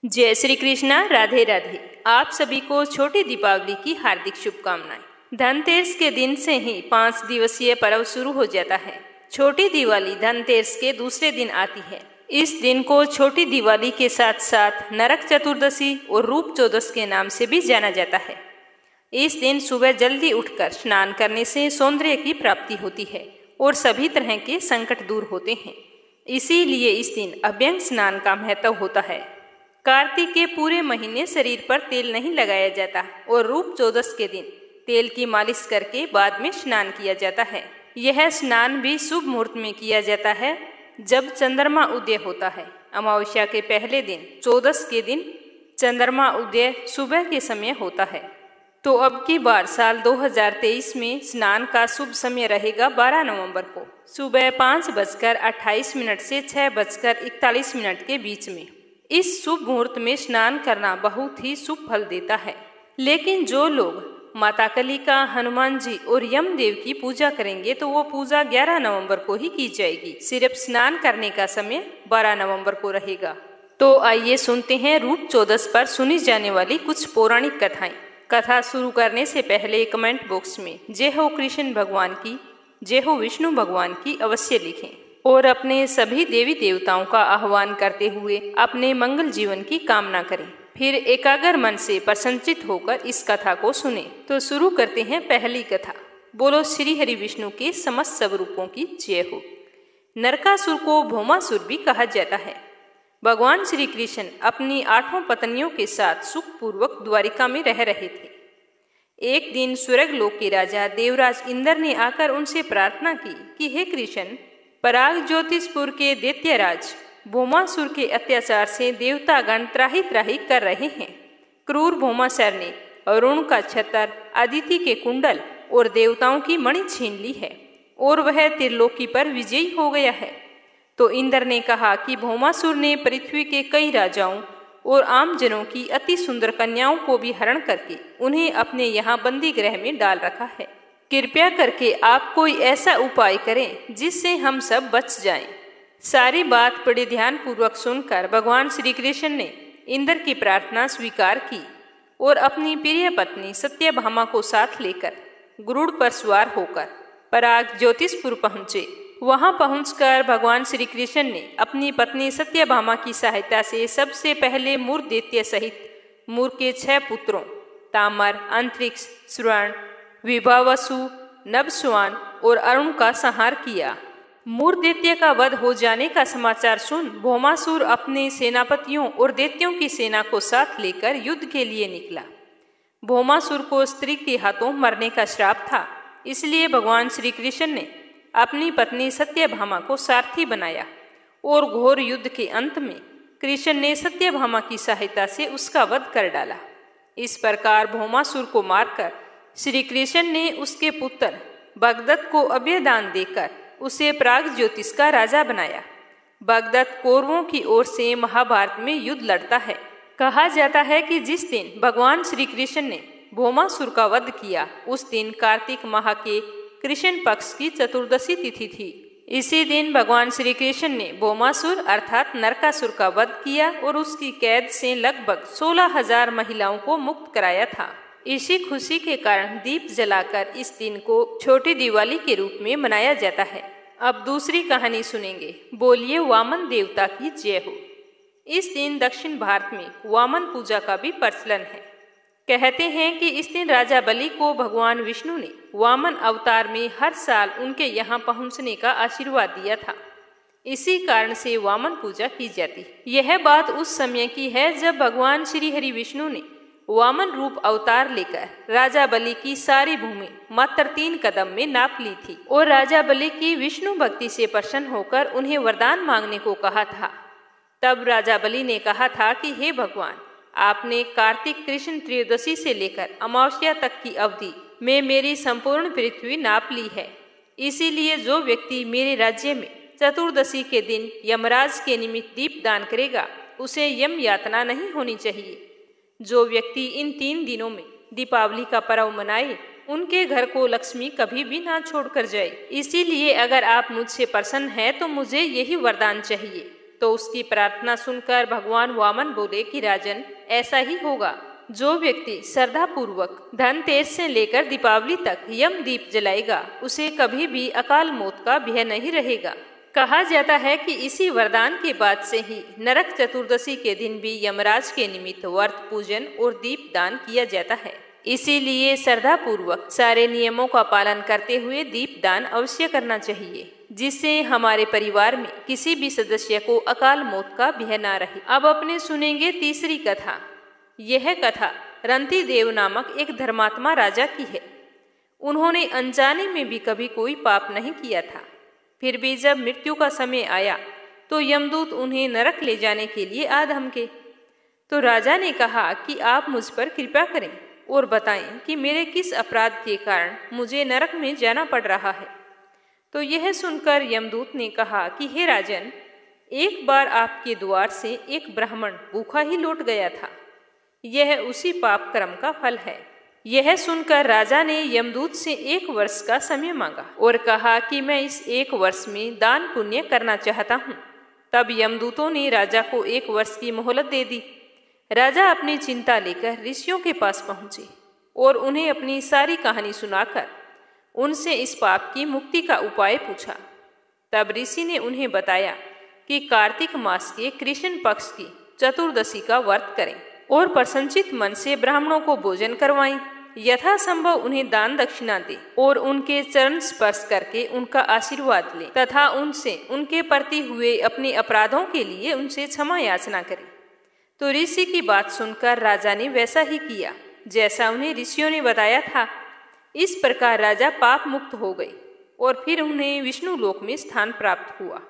जय श्री कृष्णा, राधे राधे। आप सभी को छोटी दीपावली की हार्दिक शुभकामनाएं। धनतेरस के दिन से ही 5 दिवसीय पर्व शुरू हो जाता है। छोटी दिवाली धनतेरस के दूसरे दिन आती है। इस दिन को छोटी दिवाली के साथ साथ नरक चतुर्दशी और रूप चौदस के नाम से भी जाना जाता है। इस दिन सुबह जल्दी उठकर स्नान करने से सौंदर्य की प्राप्ति होती है और सभी तरह के संकट दूर होते हैं। इसीलिए इस दिन अभ्यंग स्नान का महत्व होता है। कार्तिक के पूरे महीने शरीर पर तेल नहीं लगाया जाता और रूप चौदस के दिन तेल की मालिश करके बाद में स्नान किया जाता है। यह स्नान भी शुभ मुहूर्त में किया जाता है जब चंद्रमा उदय होता है। अमावस्या के पहले दिन चौदस के दिन चंद्रमा उदय सुबह के समय होता है। तो अब की बार साल 2023 में स्नान का शुभ समय रहेगा 12 नवंबर को सुबह 5:28 से 6:41 के बीच में। इस शुभ मुहूर्त में स्नान करना बहुत ही शुभ फल देता है। लेकिन जो लोग माता कालिका, हनुमान जी और यमदेव की पूजा करेंगे तो वो पूजा 11 नवंबर को ही की जाएगी। सिर्फ स्नान करने का समय 12 नवंबर को रहेगा। तो आइए सुनते हैं रूप चौदस पर सुनी जाने वाली कुछ पौराणिक कथाएं। कथा शुरू करने से पहले कमेंट बॉक्स में जय हो कृष्ण भगवान की, जय हो विष्णु भगवान की अवश्य लिखें और अपने सभी देवी देवताओं का आह्वान करते हुए अपने मंगल जीवन की कामना करें। फिर एकाग्र मन से प्रसन्नचित होकर इस कथा को सुने। तो शुरू करते हैं पहली कथा। बोलो श्री हरि विष्णु के समस्त स्वरूपों की जय हो। नरकासुर को भौमासुर भी कहा जाता है। भगवान श्री कृष्ण अपनी 8 पत्नियों के साथ सुखपूर्वक द्वारिका में रह रहे थे। एक दिन स्वर्गलोक के राजा देवराज इंद्र ने आकर उनसे प्रार्थना की कि हे कृष्ण, पराग ज्योतिषपुर के दैत्यराज भौमासुर के अत्याचार से देवतागण त्राही त्राही कर रहे हैं। क्रूर भौमासुर ने अरुण का छतर, अदिति के कुंडल और देवताओं की मणि छीन ली है और वह त्रिलोकी पर विजयी हो गया है। तो इंद्र ने कहा कि भौमासुर ने पृथ्वी के कई राजाओं और आम जनों की अति सुंदर कन्याओं को भी हरण करके उन्हें अपने यहाँ बंदी गृह में डाल रखा है। कृपया करके आप कोई ऐसा उपाय करें जिससे हम सब बच जाएं। सारी बात बड़े ध्यान पूर्वक सुनकर भगवान श्री कृष्ण ने इंद्र की प्रार्थना स्वीकार की और अपनी प्रिय पत्नी सत्यभामा को साथ लेकर गरुड़ पर सवार होकर पराग ज्योतिषपुर पहुँचे। वहां पहुंचकर भगवान श्री कृष्ण ने अपनी पत्नी सत्यभामा की सहायता से सबसे पहले मूर दैत्य सहित मूर के 6 पुत्रों तामर, अंतरिक्ष, स्वर्ण, विभावसु, नभस्वान और अरुण का संहार किया। मूर दैत्य का वध हो जाने का समाचार सुन भौमासुर अपने सेनापतियों और दैत्यों की सेना को साथ लेकर युद्ध के लिए निकला। भौमासुर को स्त्री के हाथों मरने का श्राप था, इसलिए भगवान श्री कृष्ण ने अपनी पत्नी सत्यभामा को सारथी बनाया और घोर युद्ध के अंत में कृष्ण ने सत्यभामा की सहायता से उसका वध कर डाला। इस प्रकार भौमासुर को मारकर श्री कृष्ण ने उसके पुत्र भगदत्त को अभयदान देकर उसे प्राग ज्योतिष का राजा बनाया। भगदत्त कौरवों की ओर से महाभारत में युद्ध लड़ता है। कहा जाता है कि जिस दिन भगवान श्री कृष्ण ने भौमासुर का वध किया उस दिन कार्तिक माह के कृष्ण पक्ष की चतुर्दशी तिथि थी। इसी दिन भगवान श्री कृष्ण ने भौमासुर अर्थात नरकासुर का वध किया और उसकी कैद से लगभग 16,000 महिलाओं को मुक्त कराया था। इसी खुशी के कारण दीप जलाकर इस दिन को छोटी दिवाली के रूप में मनाया जाता है। अब दूसरी कहानी सुनेंगे। बोलिए वामन देवता की जय हो। इस दिन दक्षिण भारत में वामन पूजा का भी प्रचलन है। कहते हैं कि इस दिन राजा बलि को भगवान विष्णु ने वामन अवतार में हर साल उनके यहाँ पहुँचने का आशीर्वाद दिया था। इसी कारण से वामन पूजा की जाती। यह बात उस समय की है जब भगवान श्री हरि विष्णु ने वामन रूप अवतार लेकर राजा बलि की सारी भूमि मात्र 3 कदम में नाप ली थी और राजा बलि की विष्णु भक्ति से प्रसन्न होकर उन्हें वरदान मांगने को कहा था। तब राजा बलि ने कहा था कि हे भगवान, आपने कार्तिक कृष्ण त्रयोदशी से लेकर अमावस्या तक की अवधि में मेरी संपूर्ण पृथ्वी नाप ली है। इसीलिए जो व्यक्ति मेरे राज्य में चतुर्दशी के दिन यमराज के निमित्त दीप दान करेगा उसे यम यातना नहीं होनी चाहिए। जो व्यक्ति इन 3 दिनों में दीपावली का पर्व मनाए उनके घर को लक्ष्मी कभी भी ना छोड़कर जाए। इसीलिए अगर आप मुझसे प्रसन्न हैं तो मुझे यही वरदान चाहिए। तो उसकी प्रार्थना सुनकर भगवान वामन बोले कि राजन, ऐसा ही होगा। जो व्यक्ति श्रद्धा पूर्वक धनतेरस से लेकर दीपावली तक यम दीप जलाएगा, उसे कभी भी अकाल मौत का भय नहीं रहेगा। कहा जाता है कि इसी वरदान के बाद से ही नरक चतुर्दशी के दिन भी यमराज के निमित्त व्रत पूजन और दीप दान किया जाता है। इसीलिए श्रद्धा पूर्वक सारे नियमों का पालन करते हुए दीप दान अवश्य करना चाहिए, जिससे हमारे परिवार में किसी भी सदस्य को अकाल मौत का भय न रहे। अब अपने सुनेंगे तीसरी कथा। यह कथा रंती देव नामक एक धर्मात्मा राजा की है। उन्होंने अनजाने में भी कभी कोई पाप नहीं किया था। फिर भी जब मृत्यु का समय आया तो यमदूत उन्हें नरक ले जाने के लिए आ धमके। तो राजा ने कहा कि आप मुझ पर कृपा करें और बताएं कि मेरे किस अपराध के कारण मुझे नरक में जाना पड़ रहा है। तो यह सुनकर यमदूत ने कहा कि हे राजन, एक बार आपके द्वार से एक ब्राह्मण भूखा ही लौट गया था। यह उसी पाप कर्म का फल है। यह सुनकर राजा ने यमदूत से 1 वर्ष का समय मांगा और कहा कि मैं इस 1 वर्ष में दान पुण्य करना चाहता हूँ। तब यमदूतों ने राजा को 1 वर्ष की मोहलत दे दी। राजा अपनी चिंता लेकर ऋषियों के पास पहुँचे और उन्हें अपनी सारी कहानी सुनाकर उनसे इस पाप की मुक्ति का उपाय पूछा। तब ऋषि ने उन्हें बताया कि कार्तिक मास के कृष्ण पक्ष की चतुर्दशी का व्रत करें और प्रसन्नचित मन से ब्राह्मणों को भोजन करवाएं, यथासंभव उन्हें दान दक्षिणा दे और उनके चरण स्पर्श करके उनका आशीर्वाद ले तथा उनसे उनके प्रति हुए अपने अपराधों के लिए उनसे क्षमा याचना करे। तो ऋषि की बात सुनकर राजा ने वैसा ही किया जैसा उन्हें ऋषियों ने बताया था। इस प्रकार राजा पाप मुक्त हो गए और फिर उन्हें विष्णु लोक में स्थान प्राप्त हुआ।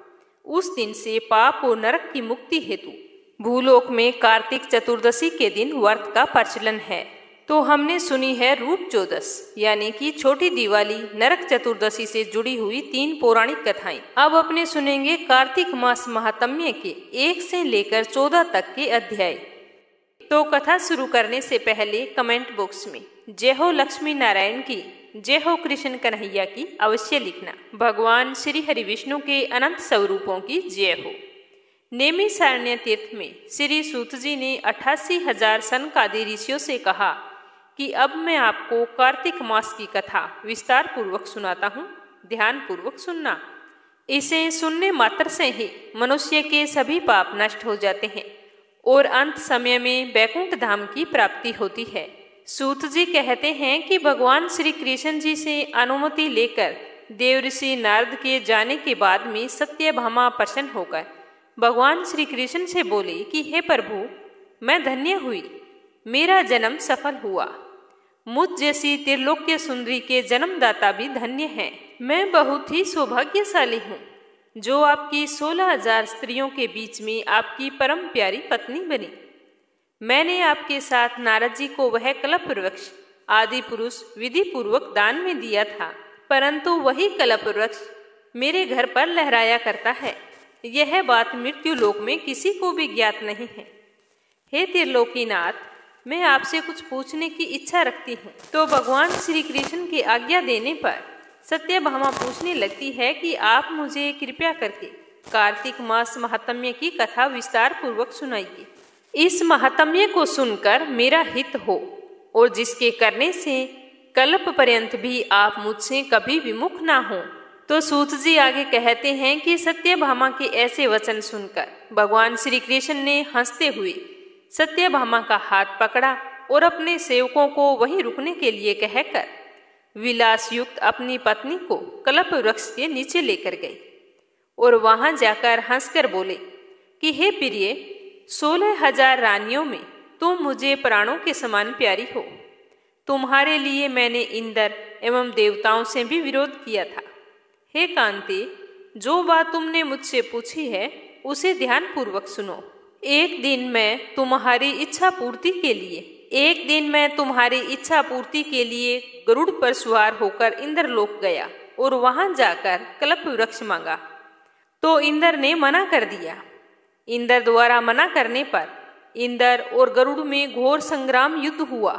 उस दिन से पाप और नरक की मुक्ति हेतु भूलोक में कार्तिक चतुर्दशी के दिन व्रत का प्रचलन है। तो हमने सुनी है रूप चौदस यानी कि छोटी दिवाली, नरक चतुर्दशी से जुड़ी हुई 3 पौराणिक कथाएं। अब अपने सुनेंगे कार्तिक मास महात्म्य के 1 से लेकर 14 तक के अध्याय। तो कथा शुरू करने से पहले कमेंट बॉक्स में जय हो लक्ष्मी नारायण की, जय हो कृष्ण कन्हैया की अवश्य लिखना। भगवान श्री हरि विष्णु के अनंत स्वरूपों की जय हो। नेमिषारण्य तीर्थ में श्री सूत जी ने 88,000 सनकादि ऋषियों से कहा कि अब मैं आपको कार्तिक मास की कथा विस्तार पूर्वक सुनाता हूँ, ध्यान पूर्वक सुनना। इसे सुनने मात्र से ही मनुष्य के सभी पाप नष्ट हो जाते हैं और अंत समय में बैकुंठ धाम की प्राप्ति होती है। सूत जी कहते हैं कि भगवान श्री कृष्ण जी से अनुमति लेकर देवऋषि नारद के जाने के बाद में सत्यभामा प्रसन्न होकर भगवान श्री कृष्ण से बोले कि हे प्रभु, मैं धन्य हुई, मेरा जन्म सफल हुआ। मुझ जैसी त्रिलोक्य सुंदरी के जन्मदाता भी धन्य हैं। मैं बहुत ही सौभाग्यशाली हूँ जो आपकी 16,000 स्त्रियों के बीच में आपकी परम प्यारी पत्नी बनी। मैंने आपके साथ नारद जी को वह कल्प वृक्ष आदि पुरुष विधि पूर्वक दान में दिया था, परंतु वही कल्प वृक्ष मेरे घर पर लहराया करता है। यह बात मृत्यु लोक में किसी को भी ज्ञात नहीं है। हे त्रिलोकीनाथ, मैं आपसे कुछ पूछने की इच्छा रखती हूँ। तो भगवान श्री कृष्ण की आज्ञा देने पर सत्यभामा पूछने लगती है कि आप मुझे कृपया करके कार्तिक मास महात्म्य की कथा विस्तार पूर्वक सुनाइए। इस महात्म्य को सुनकर मेरा हित हो और जिसके करने से कल्प पर्यंत भी आप मुझसे कभी विमुख ना हो। तो सूत जी आगे कहते हैं कि सत्यभामा के ऐसे वचन सुनकर भगवान श्री कृष्ण ने हंसते हुए सत्यभामा का हाथ पकड़ा और अपने सेवकों को वहीं रुकने के लिए कहकर विलास युक्त अपनी पत्नी को कल्प वृक्ष के नीचे लेकर गए और वहां जाकर हंसकर बोले कि हे प्रिय, 16,000 रानियों में तुम मुझे प्राणों के समान प्यारी हो। तुम्हारे लिए मैंने इंद्र एवं देवताओं से भी विरोध किया था। हे कांति, जो बात तुमने मुझसे पूछी है उसे ध्यान पूर्वक सुनो। एक दिन मैं तुम्हारी इच्छा पूर्ति के लिए गरुड़ पर सवार होकर इंद्रलोक गया और वहां जाकर कल्प वृक्ष मांगा तो इंद्र ने मना कर दिया। इंद्र द्वारा मना करने पर इंद्र और गरुड़ में घोर संग्राम युद्ध हुआ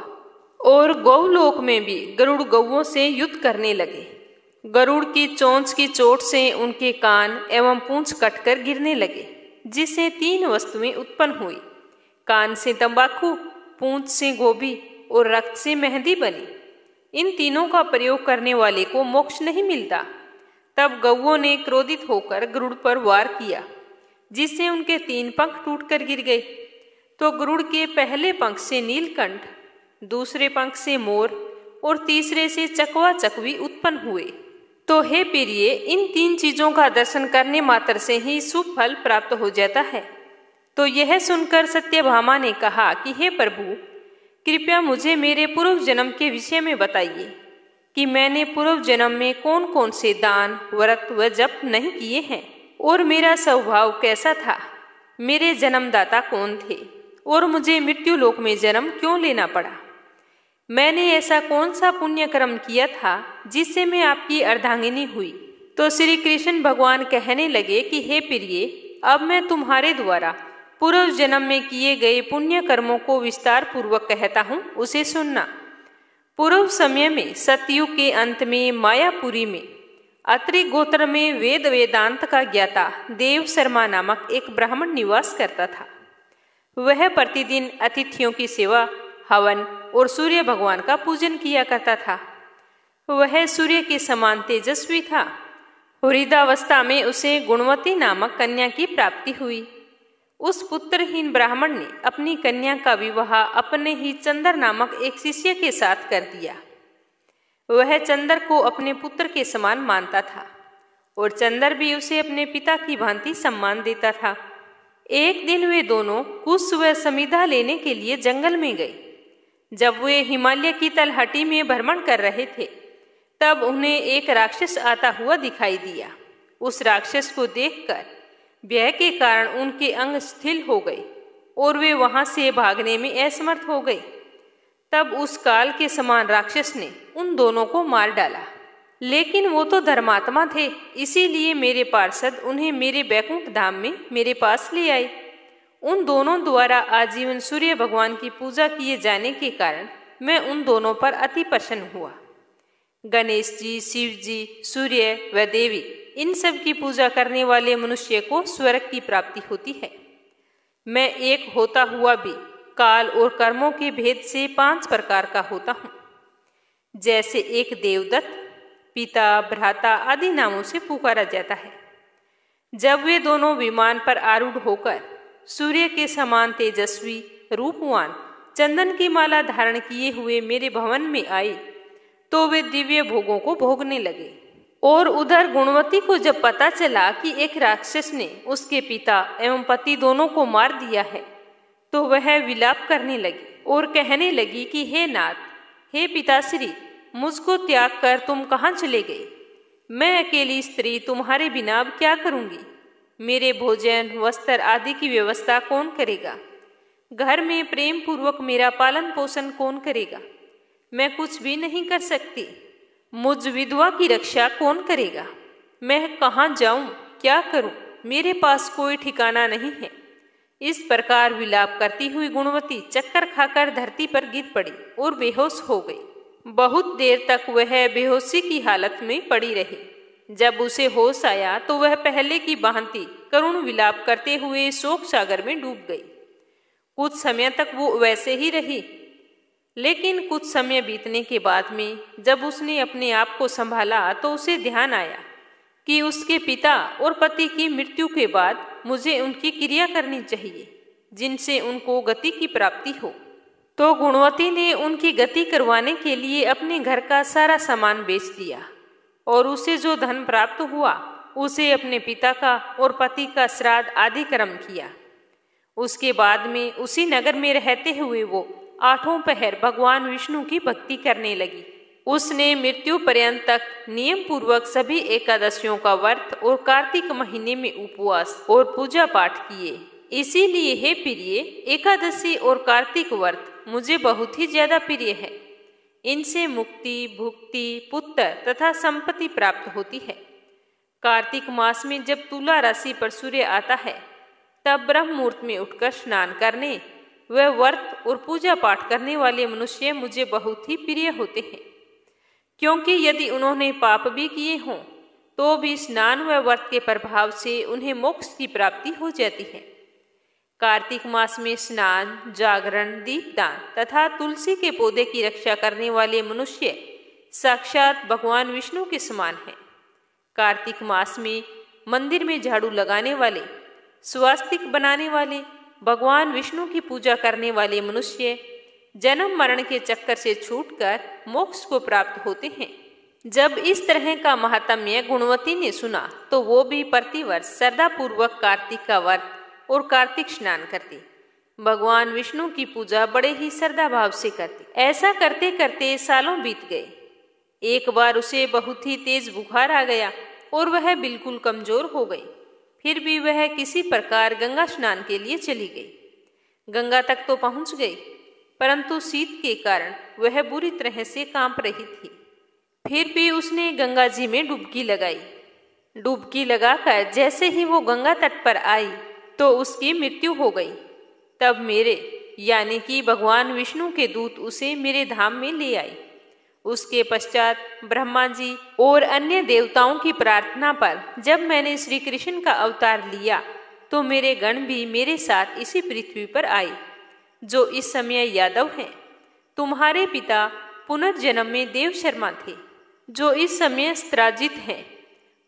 और गौलोक में भी गरुड़ गौओं से युद्ध करने लगे। गरुड़ की चोंच की चोट से उनके कान एवं पूंछ कटकर गिरने लगे, जिससे 3 वस्तुएं उत्पन्न हुई। कान से तंबाकू, पूंछ से गोभी और रक्त से मेहंदी बनी। इन तीनों का प्रयोग करने वाले को मोक्ष नहीं मिलता। तब गौओं ने क्रोधित होकर गरुड़ पर वार किया, जिससे उनके 3 पंख टूटकर गिर गए। तो गरुड़ के पहले पंख से नीलकंठ, दूसरे पंख से मोर और तीसरे से चकवा चकवी उत्पन्न हुए। तो हे प्रिय, इन 3 चीजों का दर्शन करने मात्र से ही शुभ फल प्राप्त हो जाता है। तो यह सुनकर सत्यभामा ने कहा कि हे प्रभु, कृपया मुझे मेरे पूर्व जन्म के विषय में बताइए कि मैंने पूर्व जन्म में कौन कौन से दान, व्रत व जप नहीं किए हैं, और मेरा स्वभाव कैसा था, मेरे जन्मदाता कौन थे, और मुझे मृत्यु लोक में जन्म क्यों लेना पड़ा। मैंने ऐसा कौन सा पुण्य कर्म किया था जिससे मैं आपकी अर्धांगिनी हुई। तो श्री कृष्ण भगवान कहने लगे कि हे प्रिय, अब मैं तुम्हारे द्वारा पूर्व जन्म में किए गए पुण्य कर्मों को विस्तार पूर्वक कहता हूँ, उसे सुनना। पूर्व समय में सतयुग के अंत में मायापुरी में अत्रि गोत्र में वेद वेदांत का ज्ञाता देव शर्मा नामक एक ब्राह्मण निवास करता था। वह प्रतिदिन अतिथियों की सेवा, हवन और सूर्य भगवान का पूजन किया करता था। वह सूर्य के समान तेजस्वी था। वृद्धावस्था में उसे गुणवती नामक कन्या की प्राप्ति हुई। उस पुत्रहीन ब्राह्मण ने अपनी कन्या का विवाह अपने ही चंदर नामक एक शिष्य के साथ कर दिया। वह चंदर को अपने पुत्र के समान मानता था और चंदर भी उसे अपने पिता की भांति सम्मान देता था। एक दिन वे दोनों कुश व समिधा लेने के लिए जंगल में गए। जब वे हिमालय की तलहटी में भ्रमण कर रहे थे, तब उन्हें एक राक्षस आता हुआ दिखाई दिया। उस राक्षस को देखकर भय के कारण उनके अंग शिथिल हो गए और वे वहां से भागने में असमर्थ हो गए। तब उस काल के समान राक्षस ने उन दोनों को मार डाला। लेकिन वो तो धर्मात्मा थे, इसीलिए मेरे पार्षद उन्हें मेरे बैकुंठ धाम में मेरे पास ले आए। उन दोनों द्वारा आजीवन सूर्य भगवान की पूजा किए जाने के कारण मैं उन दोनों पर अति प्रसन्न हुआ। गणेश जी, शिव जी, सूर्य व देवी, इन सब की पूजा करने वाले मनुष्य को स्वर्ग की प्राप्ति होती है। मैं एक होता हुआ भी काल और कर्मों के भेद से 5 प्रकार का होता हूँ। जैसे एक देवदत्त, पिता, भ्राता आदि नामों से पुकारा जाता है। जब वे दोनों विमान पर आरूढ़ होकर सूर्य के समान तेजस्वी, रूपवान, चंदन की माला धारण किए हुए मेरे भवन में आए, तो वे दिव्य भोगों को भोगने लगे। और उधर गुणवती को जब पता चला कि एक राक्षस ने उसके पिता एवं पति दोनों को मार दिया है, तो वह विलाप करने लगी और कहने लगी कि हे नाथ, हे पिताश्री, मुझको त्याग कर तुम कहाँ चले गए? मैं अकेली स्त्री तुम्हारे बिना अब क्या करूँगी? मेरे भोजन, वस्त्र आदि की व्यवस्था कौन करेगा? घर में प्रेम पूर्वक मेरा पालन पोषण कौन करेगा? मैं कुछ भी नहीं कर सकती। मुझ विधवा की रक्षा कौन करेगा? मैं कहाँ जाऊं, क्या करूं? मेरे पास कोई ठिकाना नहीं है। इस प्रकार विलाप करती हुई गुणवती चक्कर खाकर धरती पर गिर पड़ी और बेहोश हो गई। बहुत देर तक वह बेहोशी की हालत में पड़ी रही। जब उसे होश आया तो वह पहले की भांति करुण विलाप करते हुए शोक सागर में डूब गई। कुछ समय तक वो वैसे ही रही, लेकिन कुछ समय बीतने के बाद में जब उसने अपने आप को संभाला तो उसे ध्यान आया कि उसके पिता और पति की मृत्यु के बाद मुझे उनकी क्रिया करनी चाहिए, जिनसे उनको गति की प्राप्ति हो। तो गुणवती ने उनकी गति करवाने के लिए अपने घर का सारा सामान बेच दिया और उसे जो धन प्राप्त हुआ उसे अपने पिता का और पति का श्राद्ध आदि कर्म किया। उसके बाद में उसी नगर में रहते हुए वो 8 पहर भगवान विष्णु की भक्ति करने लगी। उसने मृत्यु पर्यंत तक नियम पूर्वक सभी एकादशियों का व्रत और कार्तिक महीने में उपवास और पूजा पाठ किए। इसीलिए हे प्रिय, एकादशी और कार्तिक व्रत मुझे बहुत ही ज्यादा प्रिय है। इनसे मुक्ति, भुक्ति, पुत्र तथा संपत्ति प्राप्त होती है। कार्तिक मास में जब तुला राशि पर सूर्य आता है, तब ब्रह्म मुहूर्त में उठकर स्नान करने वह व्रत और पूजा पाठ करने वाले मनुष्य मुझे बहुत ही प्रिय होते हैं, क्योंकि यदि उन्होंने पाप भी किए हों तो भी स्नान व व्रत के प्रभाव से उन्हें मोक्ष की प्राप्ति हो जाती है। कार्तिक मास में स्नान, जागरण, दीपदान तथा तुलसी के पौधे की रक्षा करने वाले मनुष्य साक्षात भगवान विष्णु के समान हैं। कार्तिक मास में मंदिर में झाड़ू लगाने वाले, स्वास्तिक बनाने वाले, भगवान विष्णु की पूजा करने वाले मनुष्य जन्म मरण के चक्कर से छूटकर मोक्ष को प्राप्त होते हैं। जब इस तरह का महात्म्य गुणवती ने सुना तो वो भी प्रतिवर्ष श्रद्धापूर्वक कार्तिक का व्रत और कार्तिक स्नान करती, भगवान विष्णु की पूजा बड़े ही श्रद्धा भाव से करती। ऐसा करते करते सालों बीत गए। एक बार उसे बहुत ही तेज बुखार आ गया और वह बिल्कुल कमजोर हो गई। फिर भी वह किसी प्रकार गंगा स्नान के लिए चली गई। गंगा तक तो पहुंच गई, परंतु शीत के कारण वह बुरी तरह से कांप रही थी। फिर भी उसने गंगा जी में डुबकी लगाई। डुबकी लगाकर जैसे ही वो गंगा तट पर आई तो उसकी मृत्यु हो गई। तब मेरे यानी कि भगवान विष्णु के दूत उसे मेरे धाम में ले आए। उसके पश्चात ब्रह्मा जी और अन्य देवताओं की प्रार्थना पर जब मैंने श्री कृष्ण का अवतार लिया तो मेरे गण भी मेरे साथ इसी पृथ्वी पर आए, जो इस समय यादव हैं। तुम्हारे पिता पुनर्जन्म में देव शर्मा थे, जो इस समय स्त्राजित हैं।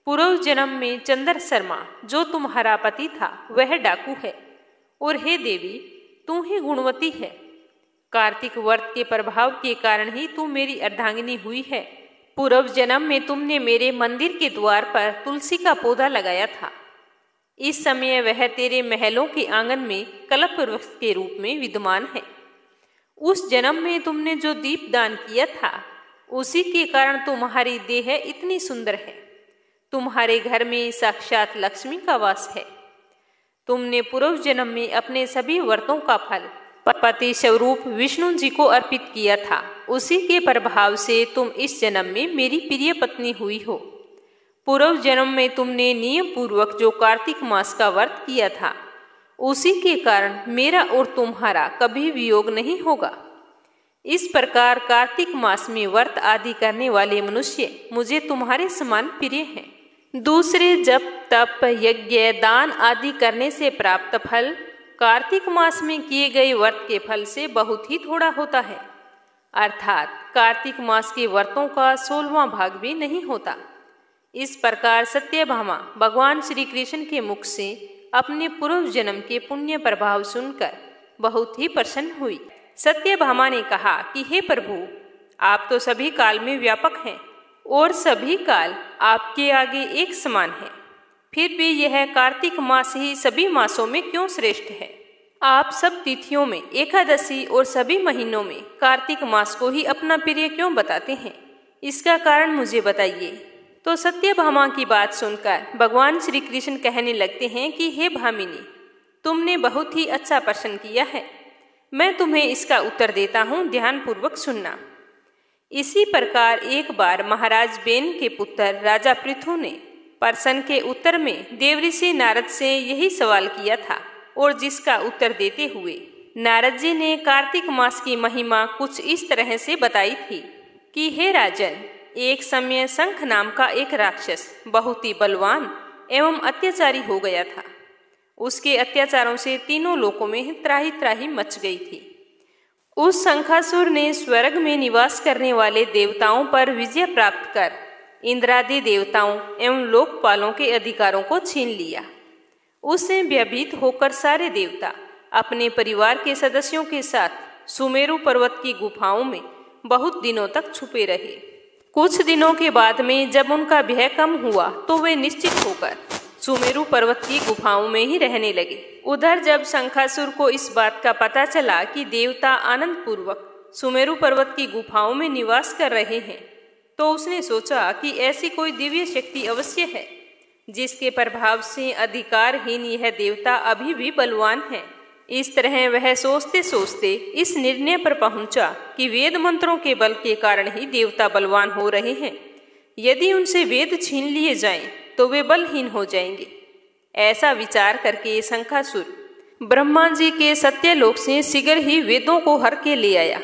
पूर्व जन्म में चंद्र शर्मा, जो तुम्हारा पति था, वह डाकू है। और हे देवी, तू ही गुणवती है। कार्तिक व्रत के प्रभाव के कारण ही तू मेरी अर्धांगिनी हुई है। पूर्व जन्म में तुमने मेरे मंदिर के द्वार पर तुलसी का पौधा लगाया था। इस समय वह तेरे महलों के आंगन में कल्प वृक्ष के रूप में विद्यमान है। उस जन्म में तुमने जो दीप दान किया था, उसी के कारण तुम्हारी देह इतनी सुंदर है। तुम्हारे घर में साक्षात लक्ष्मी का वास है। तुमने पूर्व जन्म में अपने सभी व्रतों का फल पति स्वरूप विष्णु जी को अर्पित किया था। उसी के प्रभाव से तुम इस जन्म में मेरी प्रिय पत्नी हुई हो। पूर्व जन्म में तुमने नियम पूर्वक जो कार्तिक मास का व्रत किया था, उसी के कारण मेरा और तुम्हारा कभी वियोग नहीं होगा। इस प्रकार कार्तिक मास में व्रत आदि करने वाले मनुष्य मुझे तुम्हारे समान प्रिय हैं। दूसरे जप, तप, यज्ञ, दान आदि करने से प्राप्त फल कार्तिक मास में किए गए व्रत के फल से बहुत ही थोड़ा होता है। अर्थात कार्तिक मास के व्रतों का 16वां भाग भी नहीं होता। इस प्रकार सत्यभामा भगवान श्री कृष्ण के मुख से अपने पूर्व जन्म के पुण्य प्रभाव सुनकर बहुत ही प्रसन्न हुई। सत्यभामा ने कहा कि हे प्रभु, आप तो सभी काल में व्यापक हैं और सभी काल आपके आगे एक समान है। फिर भी यह कार्तिक मास ही सभी मासों में क्यों श्रेष्ठ है? आप सब तिथियों में एकादशी और सभी महीनों में कार्तिक मास को ही अपना प्रिय क्यों बताते हैं? इसका कारण मुझे बताइए। तो सत्यभामा की बात सुनकर भगवान श्री कृष्ण कहने लगते हैं कि हे भामिनी, तुमने बहुत ही अच्छा प्रश्न किया है। मैं तुम्हें इसका उत्तर देता हूँ, ध्यानपूर्वक सुनना। इसी प्रकार एक बार महाराज बेन के पुत्र राजा पृथु ने प्रश्न के उत्तर में देवऋषि नारद से यही सवाल किया था, और जिसका उत्तर देते हुए नारद जी ने कार्तिक मास की महिमा कुछ इस तरह से बताई थी कि हे राजन, एक समय शंख नाम का एक राक्षस बहुत ही बलवान एवं अत्याचारी हो गया था। उसके अत्याचारों से तीनों लोकों में त्राही त्राही मच गई थी। उस शंखासुर ने स्वर्ग में निवास करने वाले देवताओं पर विजय प्राप्त कर इंद्रादि देवताओं एवं लोकपालों के अधिकारों को छीन लिया। उससे भयभीत होकर सारे देवता अपने परिवार के सदस्यों के साथ सुमेरु पर्वत की गुफाओं में बहुत दिनों तक छुपे रहे। कुछ दिनों के बाद में जब उनका भय कम हुआ तो वे निश्चित होकर सुमेरु पर्वत की गुफाओं में ही रहने लगे। उधर जब शंखासुर को इस बात का पता चला कि देवता आनंद पूर्वक सुमेरु पर्वत की गुफाओं में निवास कर रहे हैं, तो उसने सोचा कि ऐसी कोई दिव्य शक्ति अवश्य है जिसके प्रभाव से अधिकारहीन यह देवता अभी भी बलवान है। इस तरह वह सोचते सोचते इस निर्णय पर पहुंचा कि वेद मंत्रों के बल के कारण ही देवता बलवान हो रहे हैं। यदि उनसे वेद छीन लिए जाएं तो वे बलहीन हो जाएंगे। ऐसा विचार करके शंखासुर ब्रह्मा जी के सत्यलोक से शीघ्र ही वेदों को हर के ले आया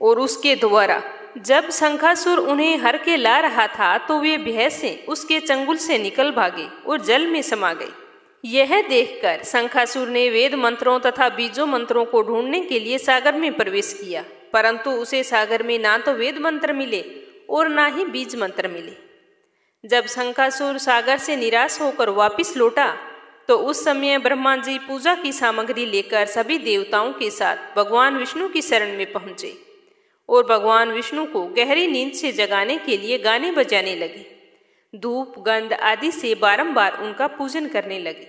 और उसके द्वारा जब शंखासुर उन्हें हर के ला रहा था तो वे भय से उसके चंगुल से निकल भागे और जल में समा गए। यह देखकर शंखासुर ने वेद मंत्रों तथा बीजों मंत्रों को ढूंढने के लिए सागर में प्रवेश किया, परंतु उसे सागर में ना तो वेद मंत्र मिले और ना ही बीज मंत्र मिले। जब शंखासुर सागर से निराश होकर वापस लौटा तो उस समय ब्रह्मा जी पूजा की सामग्री लेकर सभी देवताओं के साथ भगवान विष्णु की शरण में पहुंचे और भगवान विष्णु को गहरी नींद से जगाने के लिए गाने बजाने लगे। धूप गंध आदि से बारंबार उनका पूजन करने लगे।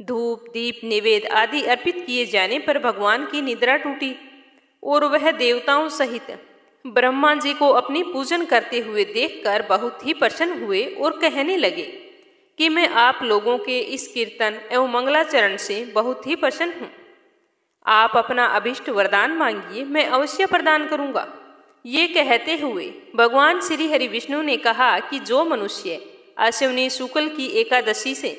धूप दीप निवेद आदि अर्पित किए जाने पर भगवान की निद्रा टूटी और वह देवताओं सहित ब्रह्मा जी को अपनी पूजन करते हुए देखकर बहुत ही प्रसन्न हुए और कहने लगे कि मैं आप लोगों के इस कीर्तन एवं मंगलाचरण से बहुत ही प्रसन्न हूँ। आप अपना अभिष्ट वरदान मांगिए, मैं अवश्य प्रदान करूँगा। ये कहते हुए भगवान श्री हरि विष्णु ने कहा कि जो मनुष्य अश्विनी शुक्ल की एकादशी से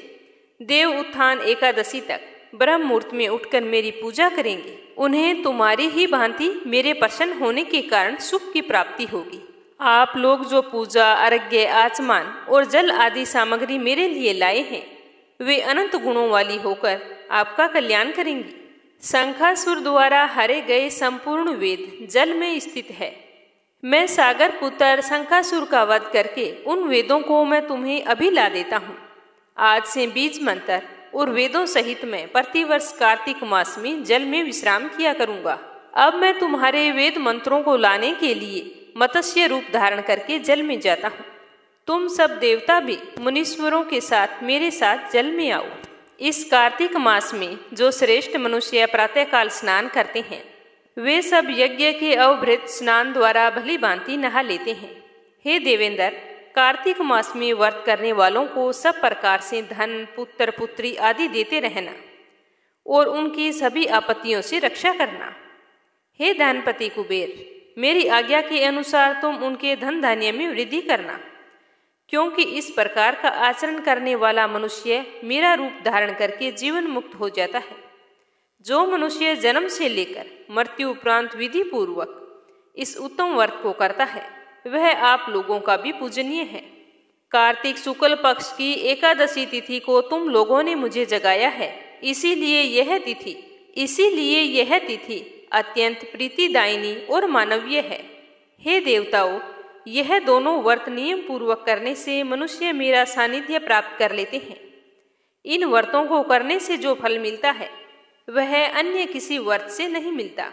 देव उत्थान एकादशी तक ब्रह्म मुहूर्त में उठकर मेरी पूजा करेंगे, उन्हें तुम्हारी ही भांति मेरे प्रसन्न होने के कारण सुख की प्राप्ति होगी। आप लोग जो पूजा अर्घ्य आचमान और जल आदि सामग्री मेरे लिए लाए हैं वे अनंत गुणों वाली होकर आपका कल्याण करेंगी। शंखासुर द्वारा हरे गए संपूर्ण वेद जल में स्थित है। मैं सागर पुत्र शंखासुर का वध करके उन वेदों को मैं तुम्हें अभी ला देता हूँ। आज से बीज मंत्र और वेदों सहित मैं प्रतिवर्ष कार्तिक मास में जल में विश्राम किया करूँगा। अब मैं तुम्हारे वेद मंत्रों को लाने के लिए मत्स्य रूप धारण करके जल में जाता हूँ। तुम सब देवता भी मुनीश्वरों के साथ मेरे साथ जल में आओ। इस कार्तिक मास में जो श्रेष्ठ मनुष्य प्रातःकाल स्नान करते हैं वे सब यज्ञ के अवभृत स्नान द्वारा भली भांति नहा लेते हैं। हे देवेंद्र, कार्तिक मास में व्रत करने वालों को सब प्रकार से धन पुत्र पुत्री आदि देते रहना और उनकी सभी आपत्तियों से रक्षा करना। हे धनपति कुबेर, मेरी आज्ञा के अनुसार तुम उनके धन धान्य में वृद्धि करना, क्योंकि इस प्रकार का आचरण करने वाला मनुष्य मेरा रूप धारण करके जीवन मुक्त हो जाता है। जो मनुष्य जन्म से लेकर मृत्यु उपरांत विधि पूर्वक इस उत्तम व्रत को करता है वह आप लोगों का भी पूजनीय है। कार्तिक शुक्ल पक्ष की एकादशी तिथि को तुम लोगों ने मुझे जगाया है, इसीलिए यह तिथि अत्यंत प्रीतिदायिनी और मानवीय है। हे देवताओं, यह दोनों व्रत नियम पूर्वक करने से मनुष्य मेरा सानिध्य प्राप्त कर लेते हैं। इन व्रतों को करने से जो फल मिलता है वह अन्य किसी व्रत से नहीं मिलता।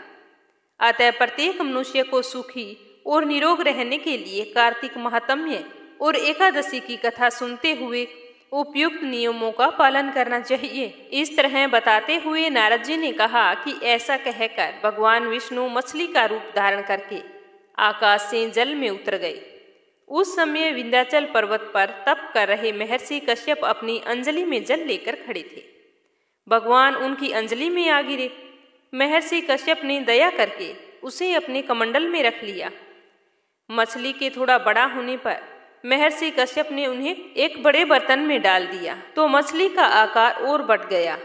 अतः प्रत्येक मनुष्य को सुखी और निरोग रहने के लिए कार्तिक महात्म्य और एकादशी की कथा सुनते हुए उपयुक्त नियमों का पालन करना चाहिए। इस तरह बताते हुए नारद जी ने कहा कि ऐसा कहकर भगवान विष्णु मछली का रूप धारण करके आकाश से जल में उतर गए। उस समय विंध्याचल पर्वत पर तप कर रहे महर्षि कश्यप अपनी अंजलि में जल लेकर खड़े थे। भगवान उनकी अंजलि में आ गिरे। महर्षि कश्यप ने दया करके उसे अपने कमंडल में रख लिया। मछली के थोड़ा बड़ा होने पर महर्षि कश्यप ने उन्हें एक बड़े बर्तन में डाल दिया तो मछली का आकार और बढ़ गया।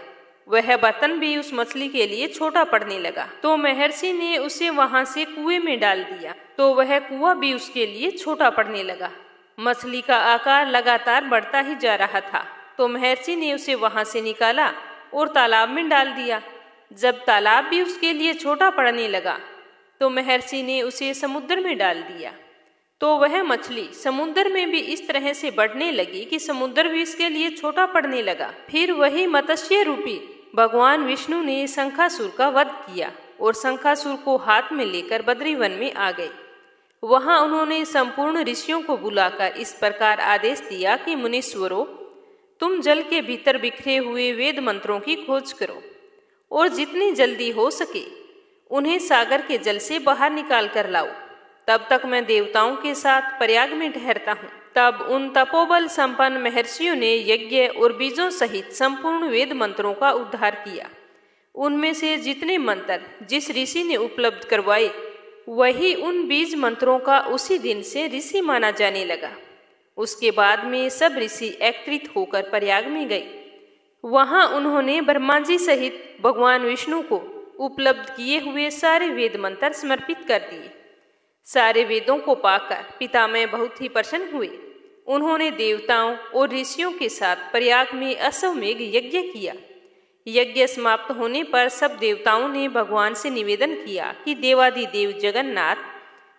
वह बर्तन भी उस मछली के लिए छोटा पड़ने लगा तो महर्षि ने उसे वहां से कुएं में डाल दिया तो वह कुआं भी उसके लिए छोटा पड़ने लगा। मछली का आकार लगातार बढ़ता ही जा रहा था तो महर्षि ने उसे वहां से निकाला और तालाब में डाल दिया। जब तालाब भी उसके लिए छोटा पड़ने लगा तो महर्षि ने उसे समुद्र में डाल दिया तो वह मछली समुद्र में भी इस तरह से बढ़ने लगी कि समुद्र भी इसके लिए छोटा पड़ने लगा। फिर वही मत्स्य रूपी भगवान विष्णु ने शंखासुर का वध किया और शंखासुर को हाथ में लेकर बद्रीवन में आ गए। वहां उन्होंने संपूर्ण ऋषियों को बुलाकर इस प्रकार आदेश दिया कि मुनीश्वरों, तुम जल के भीतर बिखरे हुए वेद मंत्रों की खोज करो और जितनी जल्दी हो सके उन्हें सागर के जल से बाहर निकाल कर लाओ। तब तक मैं देवताओं के साथ प्रयाग में ठहरता हूँ। तब उन तपोबल संपन्न महर्षियों ने यज्ञ और बीजों सहित संपूर्ण वेद मंत्रों का उद्धार किया। उनमें से जितने मंत्र जिस ऋषि ने उपलब्ध करवाए वही उन बीज मंत्रों का उसी दिन से ऋषि माना जाने लगा। उसके बाद में सब ऋषि एकत्रित होकर प्रयाग में गए। वहां उन्होंने ब्रह्मा जी सहित भगवान विष्णु को उपलब्ध किए हुए सारे वेद मंत्र समर्पित कर दिए। सारे वेदों को पाकर पितामह बहुत ही प्रसन्न हुए। उन्होंने देवताओं और ऋषियों के साथ प्रयाग में अश्वमेघ यज्ञ किया। यज्ञ समाप्त होने पर सब देवताओं ने भगवान से निवेदन किया कि देवादिदेव जगन्नाथ,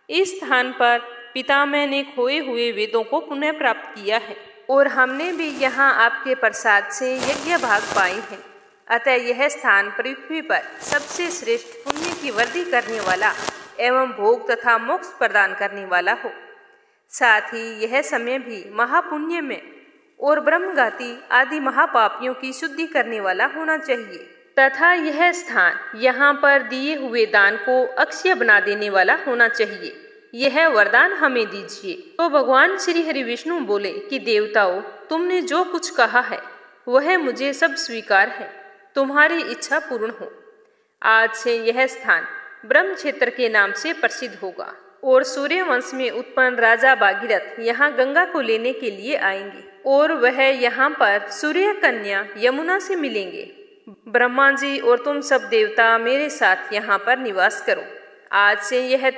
इस स्थान पर पितामह ने खोए हुए वेदों को पुनः प्राप्त किया है और हमने भी यहाँ आपके प्रसाद से यज्ञ भाग पाए हैं। अतः यह स्थान पृथ्वी पर सबसे श्रेष्ठ पुण्य की वृद्धि करने वाला एवं भोग तथा मोक्ष प्रदान करने वाला हो। साथ ही यह समय भी महापुण्य में और ब्रह्मघाती आदि महापापियों की शुद्धि करने वाला होना चाहिए तथा यह स्थान यहाँ पर दिए हुए दान को अक्षय बना देने वाला होना चाहिए। यह वरदान हमें दीजिए। तो भगवान श्री हरि विष्णु बोले कि देवताओं, तुमने जो कुछ कहा है वह मुझे सब स्वीकार है। तुम्हारी इच्छा पूर्ण हो। आज से यह स्थान ब्रह्म क्षेत्र के नाम से प्रसिद्ध होगा और सूर्य वंश में उत्पन्न राजा भागीरथ यहाँ गंगा को लेने के लिए आएंगे और वह यहाँ पर सूर्य कन्या यमुना से मिलेंगे। ब्रह्मा जी और तुम सब देवता मेरे साथ यहाँ पर निवास करो। आज से यह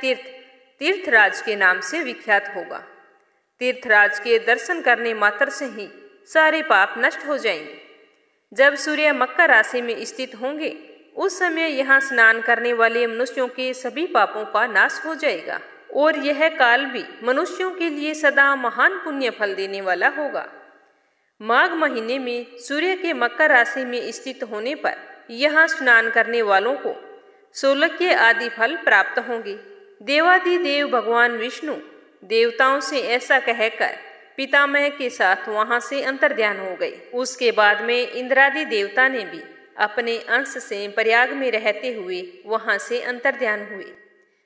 तीर्थराज के नाम से विख्यात होगा। तीर्थराज के दर्शन करने मात्र से ही सारे पाप नष्ट हो जाएंगे। जब सूर्य मकर राशि में स्थित होंगे उस समय यहाँ स्नान करने वाले मनुष्यों के सभी पापों का नाश हो जाएगा और यह काल भी मनुष्यों के लिए सदा महान पुण्य फल देने वाला होगा। माघ महीने में सूर्य के मकर राशि में स्थित होने पर यहाँ स्नान करने वालों को सोलक्य आदि फल प्राप्त होंगे। देवादिदेव भगवान विष्णु देवताओं से ऐसा कहकर पितामह के साथ वहां से अंतर्ध्यान हो गए। उसके बाद में इंद्रादि देवता ने भी अपने अंश से प्रयाग में रहते हुए वहां से अंतर्ध्यान हुए।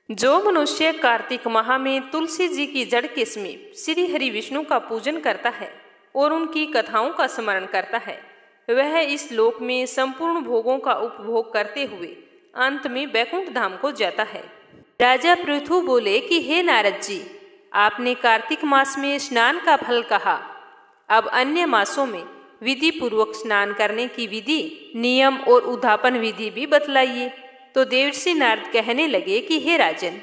जो मनुष्य कार्तिक माह में तुलसी जी की जड़ के समीप श्री हरि विष्णु का पूजन करता है और उनकी कथाओं का स्मरण करता है, वह इस लोक में संपूर्ण भोगों का उपभोग करते हुए अंत में वैकुंठ धाम को जाता है। राजा पृथु बोले कि हे नारद जी, आपने कार्तिक मास में स्नान का फल कहा। अब अन्य मासों में विधि पूर्वक स्नान करने की विधि, नियम और उद्धापन विधि भी बतलाइए। तो देवर्षि नारद कहने लगे कि हे राजन,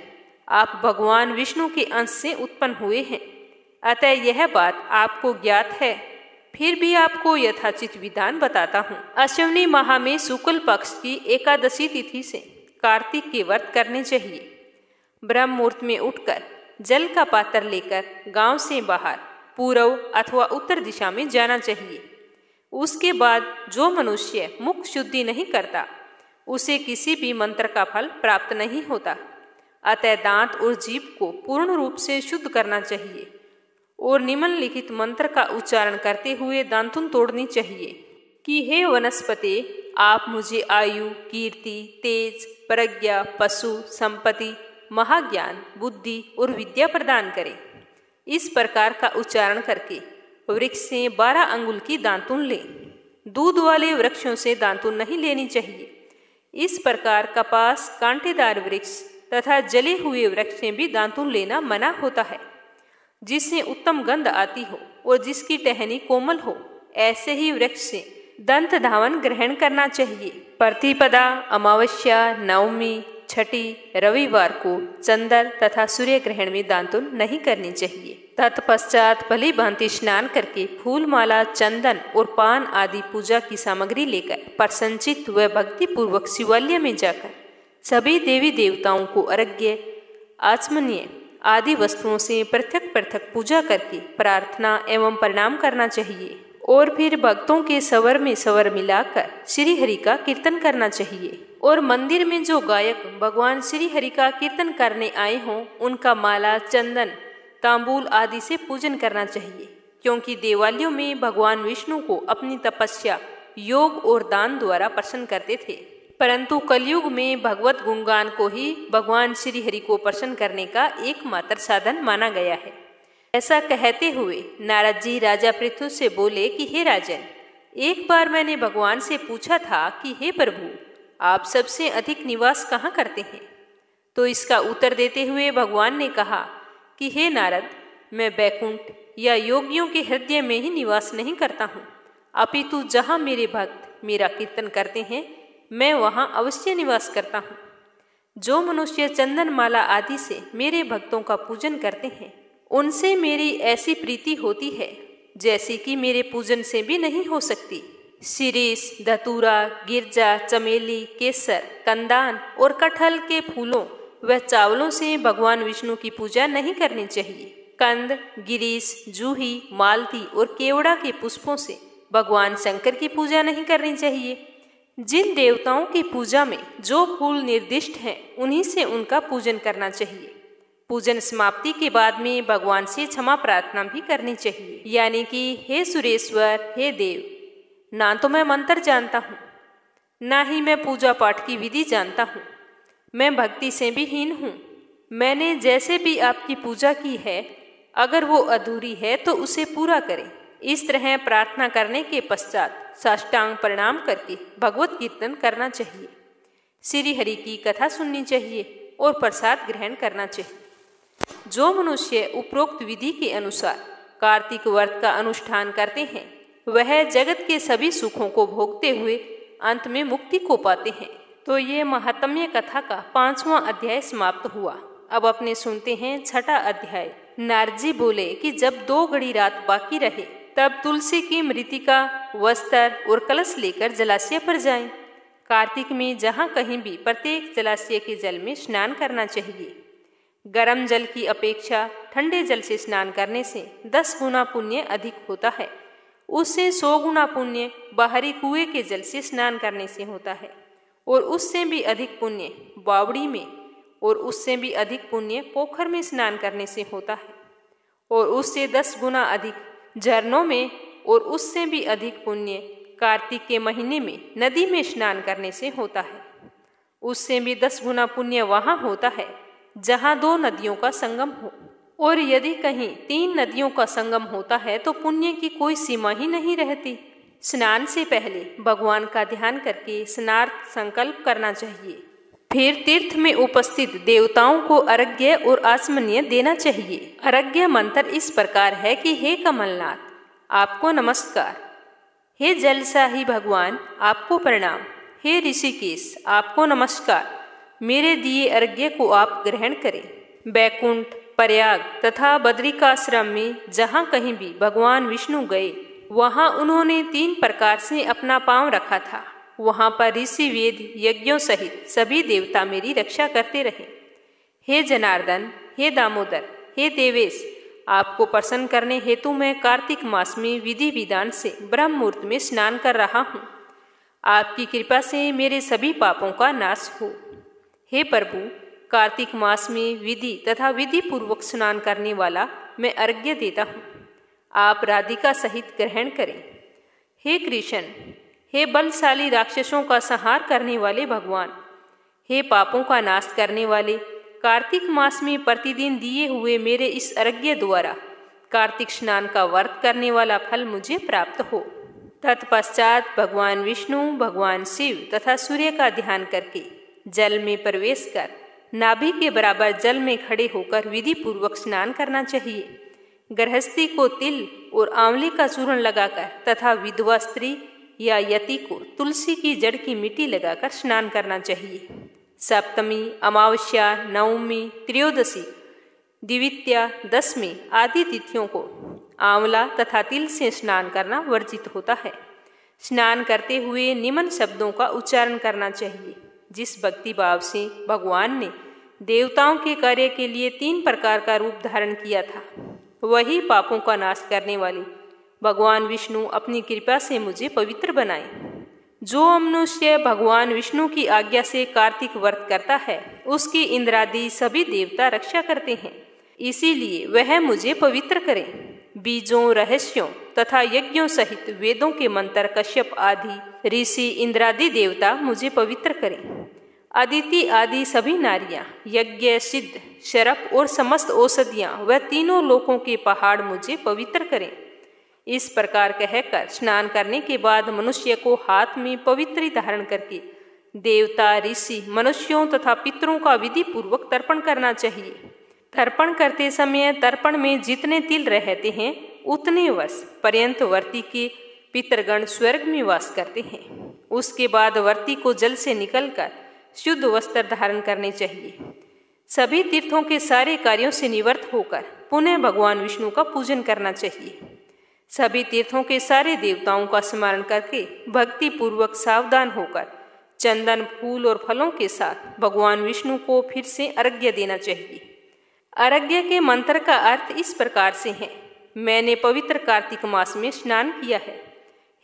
आप भगवान विष्णु के अंश से उत्पन्न हुए हैं, अतः यह बात आपको ज्ञात है। फिर भी आपको यथाचित विधान बताता हूँ। अश्विनी माह में शुक्ल पक्ष की एकादशी तिथि से कार्तिक के व्रत करने चाहिए। ब्रह्म मुहूर्त में उठकर जल का पात्र लेकर गांव से बाहर पूर्व अथवा उत्तर दिशा में जाना चाहिए। उसके बाद जो मनुष्य मुख शुद्धि नहीं करता उसे किसी भी मंत्र का फल प्राप्त नहीं होता। अतः दांत और जीभ को पूर्ण रूप से शुद्ध करना चाहिए और निम्नलिखित मंत्र का उच्चारण करते हुए दांतुन तोड़नी चाहिए कि हे वनस्पति, आप मुझे आयु, कीर्ति, तेज, प्रज्ञा, पशु, संपत्ति, महाज्ञान, बुद्धि और विद्या प्रदान करें। इस प्रकार का उच्चारण करके वृक्ष से 12 अंगुल की दांतुन लें। दूध वाले वृक्षों से दांतुन नहीं लेनी चाहिए। इस प्रकार कपास, कांटेदार वृक्ष तथा जले हुए वृक्ष से भी दांतुन लेना मना होता है। जिससे उत्तम गंध आती हो और जिसकी टहनी कोमल हो, ऐसे ही वृक्ष से दंत धावन ग्रहण करना चाहिए। प्रतिपदा, अमावस्या, नवमी, छठी, रविवार को चंद्र तथा सूर्य ग्रहण में दांतुन नहीं करनी चाहिए। तत्पश्चात भली भांति स्नान करके फूल माला, चंदन और पान आदि पूजा की सामग्री लेकर प्रसन्नचित्त व भक्ति पूर्वक शिवालय में जाकर सभी देवी देवताओं को अर्घ्य, आचमनीय आदि वस्तुओं से पृथक पृथक पूजा करके प्रार्थना एवं प्रणाम करना चाहिए और फिर भक्तों के स्वर में स्वर मिलाकर श्री हरि का कीर्तन करना चाहिए। और मंदिर में जो गायक भगवान श्री हरि का कीर्तन करने आए हों उनका माला, चंदन, तांबूल आदि से पूजन करना चाहिए, क्योंकि देवालयों में भगवान विष्णु को अपनी तपस्या, योग और दान द्वारा प्रसन्न करते थे। परंतु कलयुग में भगवत गुणगान को ही भगवान श्री हरि को प्रसन्न करने का एकमात्र साधन माना गया है। ऐसा कहते हुए नारद जी राजा पृथु से बोले कि हे राजन, एक बार मैंने भगवान से पूछा था कि हे प्रभु, आप सबसे अधिक निवास कहाँ करते हैं? तो इसका उत्तर देते हुए भगवान ने कहा कि हे नारद, मैं बैकुंठ या योगियों के हृदय में ही निवास नहीं करता हूँ, अपितु जहाँ मेरे भक्त मेरा कीर्तन करते हैं मैं वहाँ अवश्य निवास करता हूँ। जो मनुष्य चंदन माला आदि से मेरे भक्तों का पूजन करते हैं, उनसे मेरी ऐसी प्रीति होती है जैसी कि मेरे पूजन से भी नहीं हो सकती। शिरीष, धतूरा, गिरजा, चमेली, केसर, कंदान और कटहल के फूलों व चावलों से भगवान विष्णु की पूजा नहीं करनी चाहिए। कंद, गिरीश, जूही, मालती और केवड़ा के पुष्पों से भगवान शंकर की पूजा नहीं करनी चाहिए। जिन देवताओं की पूजा में जो फूल निर्दिष्ट हैं, उन्हीं से उनका पूजन करना चाहिए। पूजन समाप्ति के बाद में भगवान से क्षमा प्रार्थना भी करनी चाहिए, यानी कि हे सुरेश्वर, हे देव, ना तो मैं मंत्र जानता हूँ, ना ही मैं पूजा पाठ की विधि जानता हूँ। मैं भक्ति से भी हीन हूँ। मैंने जैसे भी आपकी पूजा की है, अगर वो अधूरी है तो उसे पूरा करें। इस तरह प्रार्थना करने के पश्चात साष्टांग प्रणाम करके भगवत कीर्तन करना चाहिए, श्री हरि की कथा सुननी चाहिए और प्रसाद ग्रहण करना चाहिए। जो मनुष्य उपरोक्त विधि के अनुसार कार्तिक व्रत का अनुष्ठान करते हैं, वह जगत के सभी सुखों को भोगते हुए अंत में मुक्ति को पाते हैं। तो ये महात्म्य कथा का 5वां अध्याय समाप्त हुआ। अब अपने सुनते हैं 6ठा अध्याय। नारद जी बोले कि जब 2 घड़ी रात बाकी रहे, तब तुलसी की मृतिका, वस्त्र और कलश लेकर जलाशय पर जाएं। कार्तिक में जहाँ कहीं भी प्रत्येक जलाशय के जल में स्नान करना चाहिए। गर्म जल की अपेक्षा ठंडे जल से स्नान करने से 10 गुना पुण्य अधिक होता है। उससे 100 गुना पुण्य बाहरी कुएं के जल से स्नान करने से होता है, और उससे भी अधिक पुण्य बावड़ी में, और उससे भी अधिक पुण्य पोखर में स्नान करने से होता है, और उससे 10 गुना अधिक झरनों में, और उससे भी अधिक पुण्य कार्तिक के महीने में नदी में स्नान करने से होता है। उससे भी 10 गुना पुण्य वहाँ होता है जहाँ 2 नदियों का संगम हो, और यदि कहीं 3 नदियों का संगम होता है तो पुण्य की कोई सीमा ही नहीं रहती। स्नान से पहले भगवान का ध्यान करके स्नार्थ संकल्प करना चाहिए। फिर तीर्थ में उपस्थित देवताओं को अर्घ्य और आचमनीय देना चाहिए। अर्घ्य मंत्र इस प्रकार है कि हे कमलनाथ, आपको नमस्कार। हे जलसाही भगवान, आपको प्रणाम। हे ऋषिकेश, आपको नमस्कार। मेरे दिए अर्घ्य को आप ग्रहण करें। बैकुंठ, प्रयाग तथा बद्रिकाश्रम में जहाँ कहीं भी भगवान विष्णु गए, वहाँ उन्होंने 3 प्रकार से अपना पांव रखा था। वहाँ पर ऋषि, वेद, यज्ञों सहित सभी देवता मेरी रक्षा करते रहे। हे जनार्दन, हे दामोदर, हे देवेश, आपको प्रसन्न करने हेतु मैं कार्तिक मास में विधि विधान से ब्रह्म मुहूर्त में स्नान कर रहा हूँ। आपकी कृपा से मेरे सभी पापों का नाश हो। हे प्रभु, कार्तिक मास में विधि तथा विधि पूर्वक स्नान करने वाला मैं अर्घ्य देता हूँ। आप राधिका सहित ग्रहण करें। हे कृष्ण, हे बलशाली राक्षसों का संहार करने वाले भगवान, हे पापों का नाश करने वाले, कार्तिक मास में प्रतिदिन दिए हुए मेरे इस अर्घ्य द्वारा कार्तिक स्नान का व्रत करने वाला फल मुझे प्राप्त हो। तत्पश्चात भगवान विष्णु, भगवान शिव तथा सूर्य का ध्यान करके जल में प्रवेश कर नाभि के बराबर जल में खड़े होकर विधि पूर्वक स्नान करना चाहिए। गृहस्थी को तिल और आंवले का चूर्ण लगाकर तथा विधवा स्त्री या यति को तुलसी की जड़ की मिट्टी लगाकर स्नान करना चाहिए। सप्तमी, अमावस्या, नवमी, त्रयोदशी, द्वितीया, दशमी आदि तिथियों को आंवला तथा तिल से स्नान करना वर्जित होता है। स्नान करते हुए निम्न शब्दों का उच्चारण करना चाहिए। जिस भक्ति भाव से भगवान ने देवताओं के कार्य के लिए 3 प्रकार का रूप धारण किया था, वही पापों का नाश करने वाले भगवान विष्णु अपनी कृपा से मुझे पवित्र बनाए। जो मनुष्य भगवान विष्णु की आज्ञा से कार्तिक व्रत करता है, उसकी इंद्रादि सभी देवता रक्षा करते हैं। इसीलिए वह मुझे पवित्र करें। बीजों, रहस्यों तथा यज्ञों सहित वेदों के मंत्र कश्यप आदि ऋषि, इंद्रादि देवता मुझे पवित्र करें। अदिति आदि सभी नारियां, यज्ञ, सिद्ध, शरप और समस्त औषधियां व तीनों लोकों के पहाड़ मुझे पवित्र करें। इस प्रकार कहकर स्नान करने के बाद मनुष्य को हाथ में पवित्री धारण करके देवता, ऋषि, मनुष्यों तथा पितरों का विधि पूर्वक तर्पण करना चाहिए। तर्पण करते समय तर्पण में जितने तिल रहते हैं, उतने वर्ष पर्यंत वर्ती के पितरगण स्वर्ग में वास करते हैं। उसके बाद वर्ती को जल से निकलकर शुद्ध वस्त्र धारण करने चाहिए। सभी तीर्थों के सारे कार्यों से निवृत्त होकर पुनः भगवान विष्णु का पूजन करना चाहिए। सभी तीर्थों के सारे देवताओं का स्मरण करके भक्ति पूर्वक सावधान होकर चंदन, फूल और फलों के साथ भगवान विष्णु को फिर से अर्घ्य देना चाहिए। अर्घ्य के मंत्र का अर्थ इस प्रकार से है। मैंने पवित्र कार्तिक मास में स्नान किया है।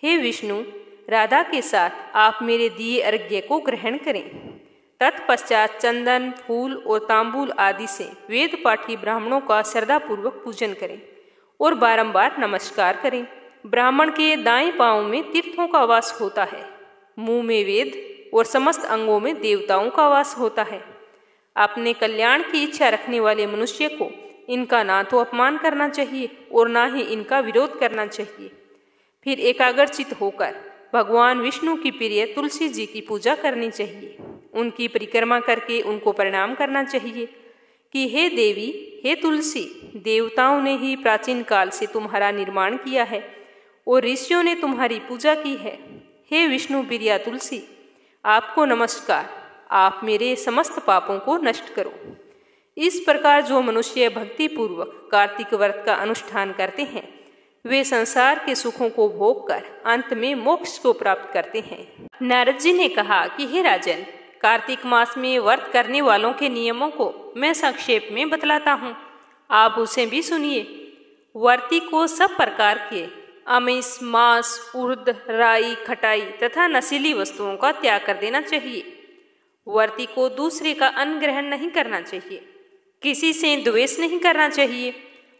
हे विष्णु, राधा के साथ आप मेरे दिए अर्घ्य को ग्रहण करें। तत्पश्चात चंदन, फूल और तांबूल आदि से वेद पाठी ब्राह्मणों का श्रद्धापूर्वक पूजन करें और बारंबार नमस्कार करें। ब्राह्मण के दाएं पांव में तीर्थों का वास होता है, मुंह में वेद और समस्त अंगों में देवताओं का वास होता है। अपने कल्याण की इच्छा रखने वाले मनुष्य को इनका ना तो अपमान करना चाहिए और ना ही इनका विरोध करना चाहिए। फिर एकाग्रचित होकर भगवान विष्णु की प्रिय तुलसी जी की पूजा करनी चाहिए। उनकी परिक्रमा करके उनको प्रणाम करना चाहिए कि हे देवी, हे तुलसी, देवताओं ने ही प्राचीन काल से तुम्हारा निर्माण किया है और ऋषियों ने तुम्हारी पूजा की है। हे विष्णु प्रिया तुलसी, आपको नमस्कार, आप मेरे समस्त पापों को नष्ट करो। इस प्रकार जो मनुष्य भक्ति पूर्वक कार्तिक व्रत का अनुष्ठान करते हैं वे संसार के सुखों को भोग कर अंत में मोक्ष को प्राप्त करते हैं। नारद जी ने कहा कि हे राजन, कार्तिक मास में व्रत करने वालों के नियमों को मैं संक्षेप में बतलाता हूँ, आप उसे भी सुनिए। व्रती को सब प्रकार के आमिष, मांस, उर्द, राई, खटाई तथा नशीली वस्तुओं का त्याग कर देना चाहिए। व्रती को दूसरे का अन्न ग्रहण नहीं करना चाहिए, किसी से द्वेष नहीं करना चाहिए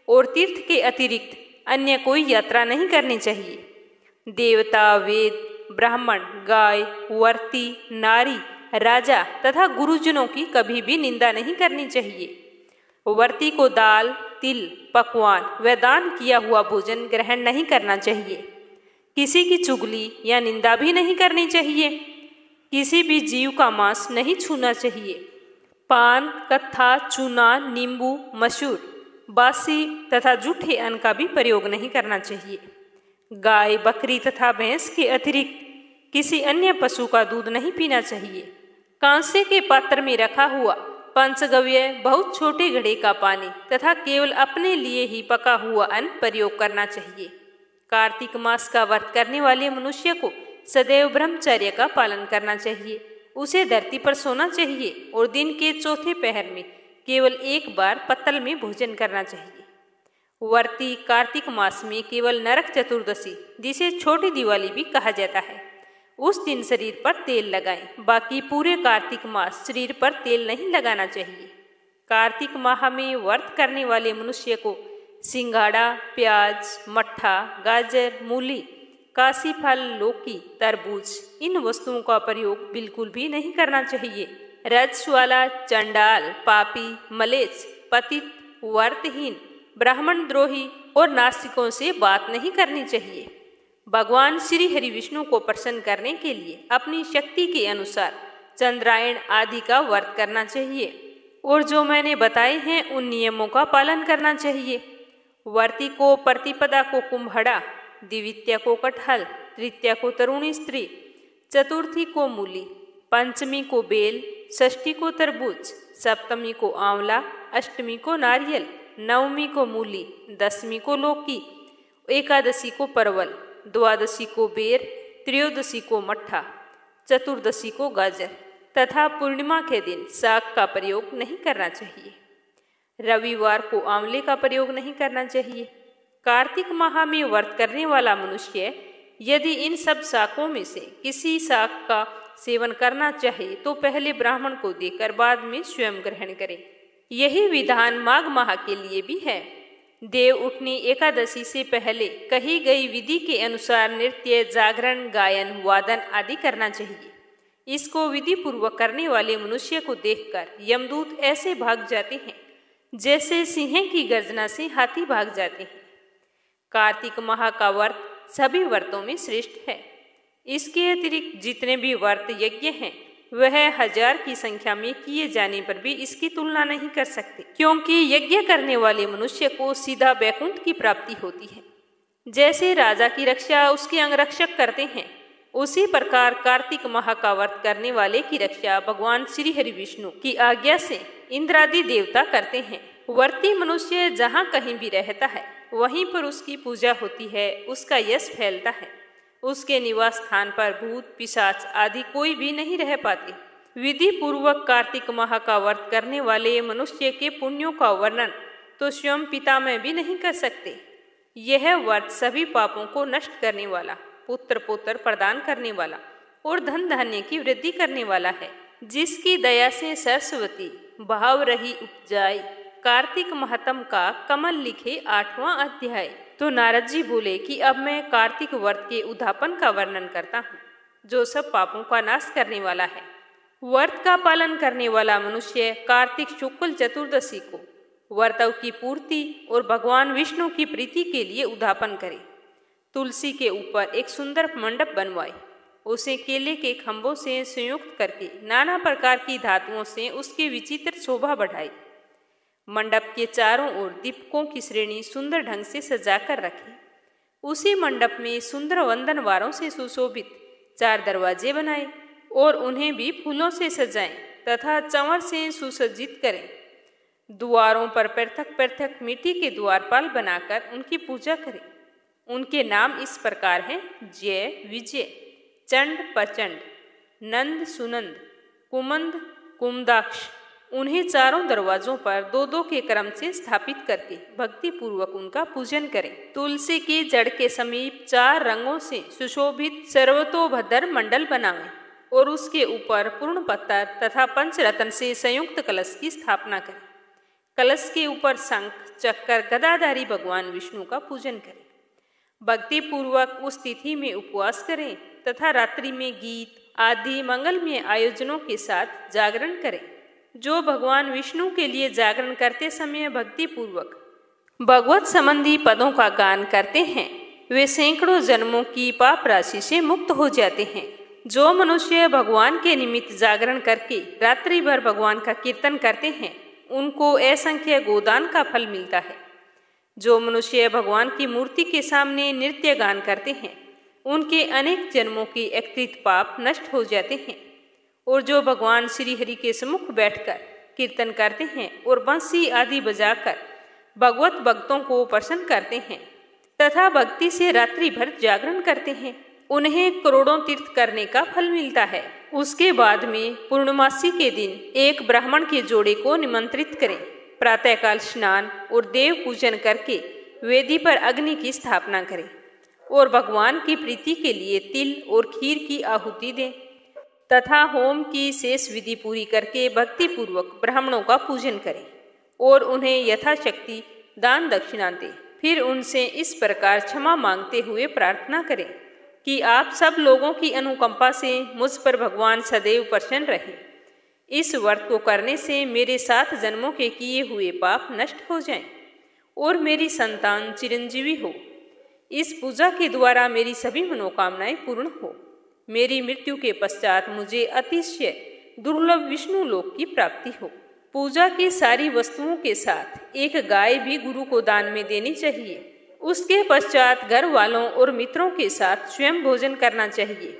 और तीर्थ के अतिरिक्त अन्य कोई यात्रा नहीं करनी चाहिए। देवता, वेद, ब्राह्मण, गाय, व्रती, नारी, राजा तथा गुरुजनों की कभी भी निंदा नहीं करनी चाहिए। व्रती को दाल, तिल, पकवान व दान किया हुआ भोजन ग्रहण नहीं करना चाहिए। किसी की चुगली या निंदा भी नहीं करनी चाहिए। किसी भी जीव का मांस नहीं छूना चाहिए। पान, कत्था, चूना, नींबू, मसूर, बासी तथा जूठे अन्न का भी प्रयोग नहीं करना चाहिए। गाय, बकरी तथा भैंस के अतिरिक्त किसी अन्य पशु का दूध नहीं पीना चाहिए। कांसे के पात्र में रखा हुआ पंचगव्य, बहुत छोटे घड़े का पानी तथा केवल अपने लिए ही पका हुआ अन्न प्रयोग करना चाहिए। कार्तिक मास का व्रत करने वाले मनुष्य को सदैव ब्रह्मचर्य का पालन करना चाहिए। उसे धरती पर सोना चाहिए और दिन के चौथे पहर में केवल एक बार पत्तल में भोजन करना चाहिए। व्रती कार्तिक मास में केवल नरक चतुर्दशी, जिसे छोटी दिवाली भी कहा जाता है, उस दिन शरीर पर तेल लगाएं। बाकी पूरे कार्तिक मास शरीर पर तेल नहीं लगाना चाहिए। कार्तिक माह में व्रत करने वाले मनुष्य को सिंघाड़ा, प्याज, मट्ठा, गाजर, मूली, काशी फल, लौकी, तरबूज इन वस्तुओं का प्रयोग बिल्कुल भी नहीं करना चाहिए। रजस्वाला, चंडाल, पापी, मलेच्छ, पतित, व्रतहीन, ब्राह्मण द्रोही और नास्तिकों से बात नहीं करनी चाहिए। भगवान श्री हरि विष्णु को प्रसन्न करने के लिए अपनी शक्ति के अनुसार चंद्रायण आदि का व्रत करना चाहिए और जो मैंने बताए हैं उन नियमों का पालन करना चाहिए। व्रती को प्रतिपदा को कुम्भड़ा, द्वितीया को कटहल, तृतीया को तरुणी स्त्री, चतुर्थी को मूली, पंचमी को बेल, षष्ठी को तरबूज, सप्तमी को आंवला, अष्टमी को नारियल, नवमी को मूली, दसवीं को लौकी, एकादशी को परवल, द्वादशी को बेर, त्रयोदशी को मट्ठा, चतुर्दशी को गाजर तथा पूर्णिमा के दिन साग का प्रयोग नहीं करना चाहिए। रविवार को आंवले का प्रयोग नहीं करना चाहिए। कार्तिक माह में व्रत करने वाला मनुष्य यदि इन सब शाकों में से किसी शाक का सेवन करना चाहे तो पहले ब्राह्मण को देकर बाद में स्वयं ग्रहण करे। यही विधान माघ माह के लिए भी है। देव उठनी एकादशी से पहले कही गई विधि के अनुसार नृत्य, जागरण, गायन, वादन आदि करना चाहिए। इसको विधि पूर्वक करने वाले मनुष्य को देखकर यमदूत ऐसे भाग जाते हैं जैसे सिंह की गर्जना से हाथी भाग जाते हैं। कार्तिक माह का व्रत सभी व्रतों में श्रेष्ठ है। इसके अतिरिक्त जितने भी व्रत यज्ञ हैं वह 1000 की संख्या में किए जाने पर भी इसकी तुलना नहीं कर सकते, क्योंकि यज्ञ करने वाले मनुष्य को सीधा वैकुंठ की प्राप्ति होती है। जैसे राजा की रक्षा उसके अंगरक्षक करते हैं, उसी प्रकार कार्तिक माह का व्रत करने वाले की रक्षा भगवान श्री हरि विष्णु की आज्ञा से इंद्रादि देवता करते हैं। व्रती मनुष्य जहाँ कहीं भी रहता है वहीं पर उसकी पूजा होती है, उसका यश फैलता है। उसके निवास स्थान पर भूत पिशाच आदि कोई भी नहीं रह पाते। विधि पूर्वक कार्तिक माह का व्रत करने वाले मनुष्य के पुण्यों का वर्णन तो स्वयं पितामह भी नहीं कर सकते। यह व्रत सभी पापों को नष्ट करने वाला, पुत्र पुत्र प्रदान करने वाला और धन धान्य की वृद्धि करने वाला है। जिसकी दया से सरस्वती भाव रही उपजाई, कार्तिक महात्म का कमल लिखे 8वां अध्याय। तो नारद जी बोले कि अब मैं कार्तिक व्रत के उद्यापन का वर्णन करता हूँ, जो सब पापों का नाश करने वाला है। व्रत का पालन करने वाला मनुष्य कार्तिक शुक्ल चतुर्दशी को व्रतों की पूर्ति और भगवान विष्णु की प्रीति के लिए उद्यापन करे। तुलसी के ऊपर एक सुंदर मंडप बनवाए, उसे केले के खंभों से संयुक्त करके नाना प्रकार की धातुओं से उसकी विचित्र शोभा बढ़ाए। मंडप के चारों ओर दीपकों की श्रेणी सुंदर ढंग से सजाकर रखे। उसी मंडप में सुंदर वंदनवारों से सुशोभित 4 दरवाजे बनाए और उन्हें भी फूलों से सजाएं तथा चंवर से सुसज्जित करें। द्वारों पर पृथक पृथक मिट्टी के द्वारपाल बनाकर उनकी पूजा करें। उनके नाम इस प्रकार हैं: जय, विजय, चंड, प्रचंड, नंद, सुनंद, कुमंद, कुमदाक्ष। उन्हें चारों दरवाजों पर 2-2 के क्रम से स्थापित करके भक्ति पूर्वक उनका पूजन करें। तुलसी की जड़ के समीप 4 रंगों से सुशोभित सर्वतोभद्र मंडल बनाएं और उसके ऊपर पूर्ण पत्थर तथा पंचरत्न से संयुक्त कलश की स्थापना करें। कलश के ऊपर शंख, चक्कर, गदाधारी भगवान विष्णु का पूजन करें। भक्ति पूर्वक उस तिथि में उपवास करें तथा रात्रि में गीत आदि मंगलमय आयोजनों के साथ जागरण करें। जो भगवान विष्णु के लिए जागरण करते समय भक्ति पूर्वक भगवत संबंधी पदों का गान करते हैं, वे सैकड़ों जन्मों की पाप राशि से मुक्त हो जाते हैं। जो मनुष्य भगवान के निमित्त जागरण करके रात्रि भर भगवान का कीर्तन करते हैं, उनको असंख्य गोदान का फल मिलता है। जो मनुष्य भगवान की मूर्ति के सामने नृत्य गान करते हैं, उनके अनेक जन्मों के अकृत पाप नष्ट हो जाते हैं। और जो भगवान श्री हरि के सम्मुख बैठकर कीर्तन करते हैं और बंसी आदि बजाकर भगवत भक्तों को प्रसन्न करते हैं तथा भक्ति से रात्रि भर जागरण करते हैं, उन्हें करोड़ों तीर्थ करने का फल मिलता है। उसके बाद में पूर्णमासी के दिन एक ब्राह्मण के जोड़े को निमंत्रित करें। प्रातःकाल स्नान और देव पूजन करके वेदी पर अग्नि की स्थापना करें और भगवान की प्रीति के लिए तिल और खीर की आहुति दें तथा होम की शेष विधि पूरी करके भक्ति पूर्वक ब्राह्मणों का पूजन करें और उन्हें यथाशक्ति दान दक्षिणा दें। फिर उनसे इस प्रकार क्षमा मांगते हुए प्रार्थना करें कि आप सब लोगों की अनुकंपा से मुझ पर भगवान सदैव प्रसन्न रहे। इस व्रत को करने से मेरे 7 जन्मों के किए हुए पाप नष्ट हो जाएं और मेरी संतान चिरंजीवी हो। इस पूजा के द्वारा मेरी सभी मनोकामनाएं पूर्ण हो। मेरी मृत्यु के पश्चात मुझे अतिशय दुर्लभ विष्णु लोक की प्राप्ति हो। पूजा की सारी वस्तुओं के साथ एक गाय भी गुरु को दान में देनी चाहिए। उसके पश्चात घर वालों और मित्रों के साथ स्वयं भोजन करना चाहिए।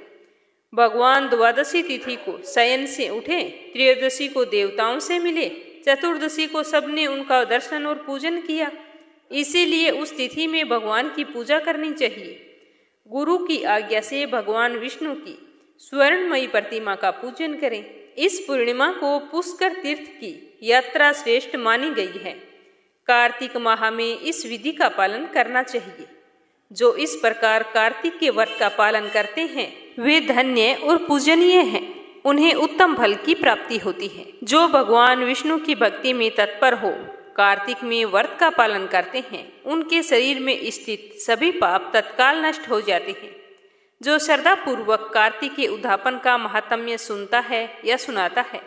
भगवान द्वादशी तिथि को शयन से उठे, त्रयोदशी को देवताओं से मिले, चतुर्दशी को सबने उनका दर्शन और पूजन किया। इसीलिए उस तिथि में भगवान की पूजा करनी चाहिए। गुरु की आज्ञा से भगवान विष्णु की स्वर्णमयी प्रतिमा का पूजन करें। इस पूर्णिमा को पुष्कर तीर्थ की यात्रा श्रेष्ठ मानी गई है। कार्तिक माह में इस विधि का पालन करना चाहिए। जो इस प्रकार कार्तिक के व्रत का पालन करते हैं, वे धन्य और पूजनीय हैं। उन्हें उत्तम फल की प्राप्ति होती है। जो भगवान विष्णु की भक्ति में तत्पर हो, कार्तिक में व्रत का पालन करते हैं, उनके शरीर में स्थित सभी पाप तत्काल नष्ट हो जाते हैं। जो श्रद्धा पूर्वक कार्तिक के उद्यापन का महात्म्य सुनता है या सुनाता है,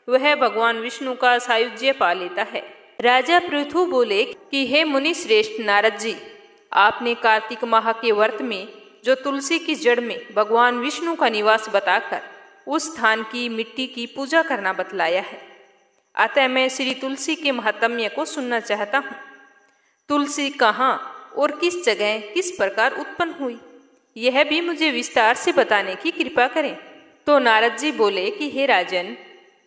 वह भगवान विष्णु का सायुज्य पा लेता है। राजा पृथु बोले कि हे मुनि श्रेष्ठ नारद जी, आपने कार्तिक माह के व्रत में जो तुलसी की जड़ में भगवान विष्णु का निवास बताकर उस स्थान की मिट्टी की पूजा करना बतलाया है। अतः मैं श्री तुलसी के महात्म्य को सुनना चाहता हूँ। तुलसी कहाँ और किस जगह किस प्रकार उत्पन्न हुई, यह भी मुझे विस्तार से बताने की कृपा करें। तो नारद जी बोले कि हे राजन,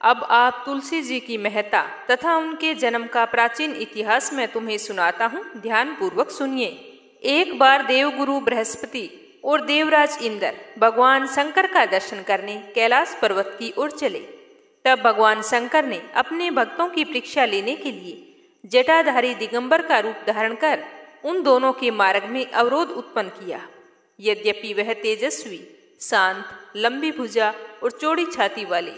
अब आप तुलसी जी की महत्ता तथा उनके जन्म का प्राचीन इतिहास मैं तुम्हें सुनाता हूँ, ध्यान पूर्वक सुनिए। एक बार देवगुरु बृहस्पति और देवराज इंद्र भगवान शंकर का दर्शन करने कैलाश पर्वत की ओर चले। तब भगवान शंकर ने अपने भक्तों की परीक्षा लेने के लिए जटाधारी दिगंबर का रूप धारण कर उन दोनों के मार्ग में अवरोध उत्पन्न किया। यद्यपि वह तेजस्वी, शांत, लंबी भुजा और चौड़ी छाती वाले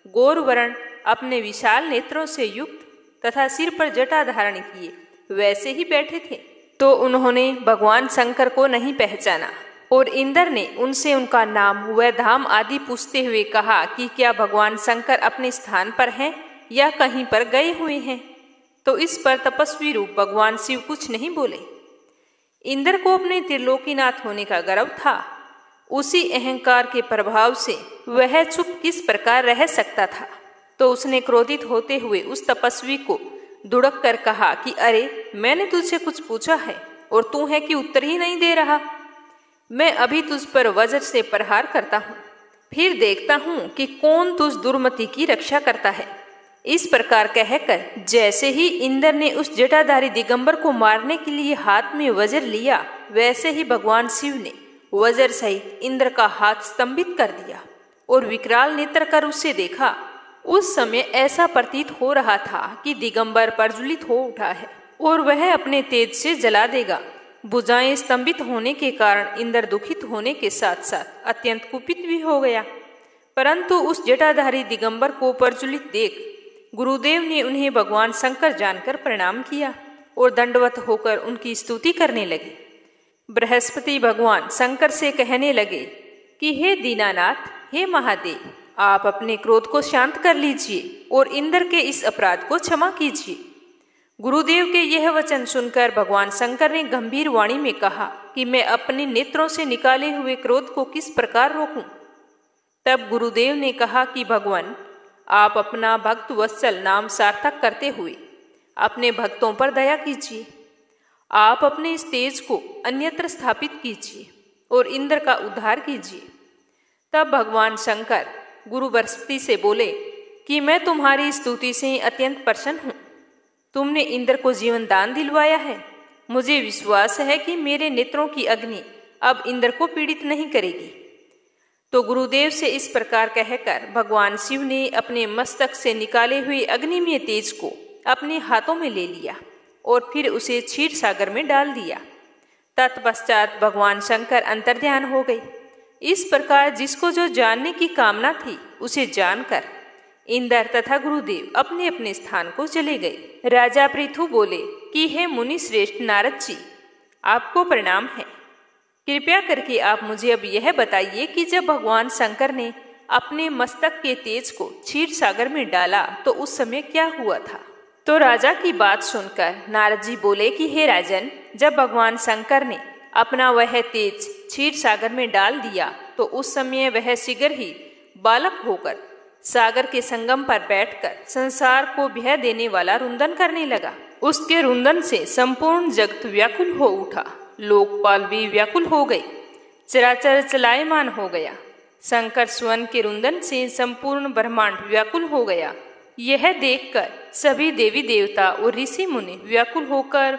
गौर वर्ण अपने विशाल नेत्रों से युक्त तथा सिर पर जटा धारण किए वैसे ही बैठे थे, तो उन्होंने भगवान शंकर को नहीं पहचाना और इंद्र ने उनसे उनका नाम व धाम आदि पूछते हुए कहा कि क्या भगवान शंकर अपने स्थान पर हैं या कहीं पर गए हुए हैं। तो इस पर तपस्वी रूप भगवान शिव कुछ नहीं बोले। इंद्र को अपने त्रिलोकीनाथ होने का गर्व था। उसी अहंकार के प्रभाव से वह चुप किस प्रकार रह सकता था। तो उसने क्रोधित होते हुए उस तपस्वी को दुड़क कर कहा कि अरे, मैंने तुझसे कुछ पूछा है और तू है कि उत्तर ही नहीं दे रहा। मैं अभी तुझ पर वज्र से प्रहार करता हूँ, फिर देखता हूँ कि कौन तुझ दुर्मति की रक्षा करता है। इस प्रकार कहकर जैसे ही इंद्र ने उस जटाधारी दिगंबर को मारने के लिए हाथ में वज्र लिया, वैसे ही भगवान शिव ने वज्र सहित इंद्र का हाथ स्तंभित कर दिया और विकराल नेत्र कर उससे देखा। उस समय ऐसा प्रतीत हो रहा था कि दिगंबर प्रज्वलित हो उठा है और वह अपने तेज से जला देगा। भुजाएं स्तंभित होने के कारण इंद्र दुखित होने के साथ साथ अत्यंत कुपित भी हो गया। परंतु उस जटाधारी दिगंबर को प्रज्वलित देख गुरुदेव ने उन्हें भगवान शंकर जानकर प्रणाम किया और दंडवत होकर उनकी स्तुति करने लगे। बृहस्पति भगवान शंकर से कहने लगे कि हे दीनानाथ, हे महादेव, आप अपने क्रोध को शांत कर लीजिए और इंद्र के इस अपराध को क्षमा कीजिए। गुरुदेव के यह वचन सुनकर भगवान शंकर ने गंभीर वाणी में कहा कि मैं अपने नेत्रों से निकाले हुए क्रोध को किस प्रकार रोकूं। तब गुरुदेव ने कहा कि भगवान, आप अपना भक्त वत्सल नाम सार्थक करते हुए अपने भक्तों पर दया कीजिए। आप अपने इस तेज को अन्यत्र स्थापित कीजिए और इंद्र का उद्धार कीजिए। तब भगवान शंकर गुरु बृहस्पति से बोले कि मैं तुम्हारी स्तुति से अत्यंत प्रसन्न हूँ। तुमने इंद्र को जीवन दान दिलवाया है। मुझे विश्वास है कि मेरे नेत्रों की अग्नि अब इंद्र को पीड़ित नहीं करेगी। तो गुरुदेव से इस प्रकार कहकर भगवान शिव ने अपने मस्तक से निकाले हुए अग्निमय तेज को अपने हाथों में ले लिया और फिर उसे क्षीर सागर में डाल दिया। तत्पश्चात भगवान शंकर अंतर्ध्यान हो गए। इस प्रकार जिसको जो जानने की कामना थी उसे जानकर इंद्र तथा गुरुदेव अपने अपने स्थान को चले गए। राजा पृथु बोले कि हे मुनि श्रेष्ठ नारद जी, आपको प्रणाम है। कृपया करके आप मुझे अब यह बताइए कि जब भगवान शंकर ने अपने मस्तक के तेज को क्षीर सागर में डाला तो उस समय क्या हुआ था। तो राजा की बात सुनकर नारद जी बोले कि हे राजन, जब भगवान शंकर ने अपना वह तेज क्षीर सागर में डाल दिया तो उस समय वह शीघ्र ही बालक होकर सागर के संगम पर बैठकर संसार को भय देने वाला रुंदन करने लगा। उसके रुंदन से संपूर्ण जगत व्याकुल हो उठा। लोकपाल भी व्याकुल हो गए। चराचर चलायमान हो गया। शंकर स्वर्ण के रुंदन से संपूर्ण ब्रह्मांड व्याकुल हो गया। यह देखकर सभी देवी देवता और ऋषि मुनि व्याकुल होकर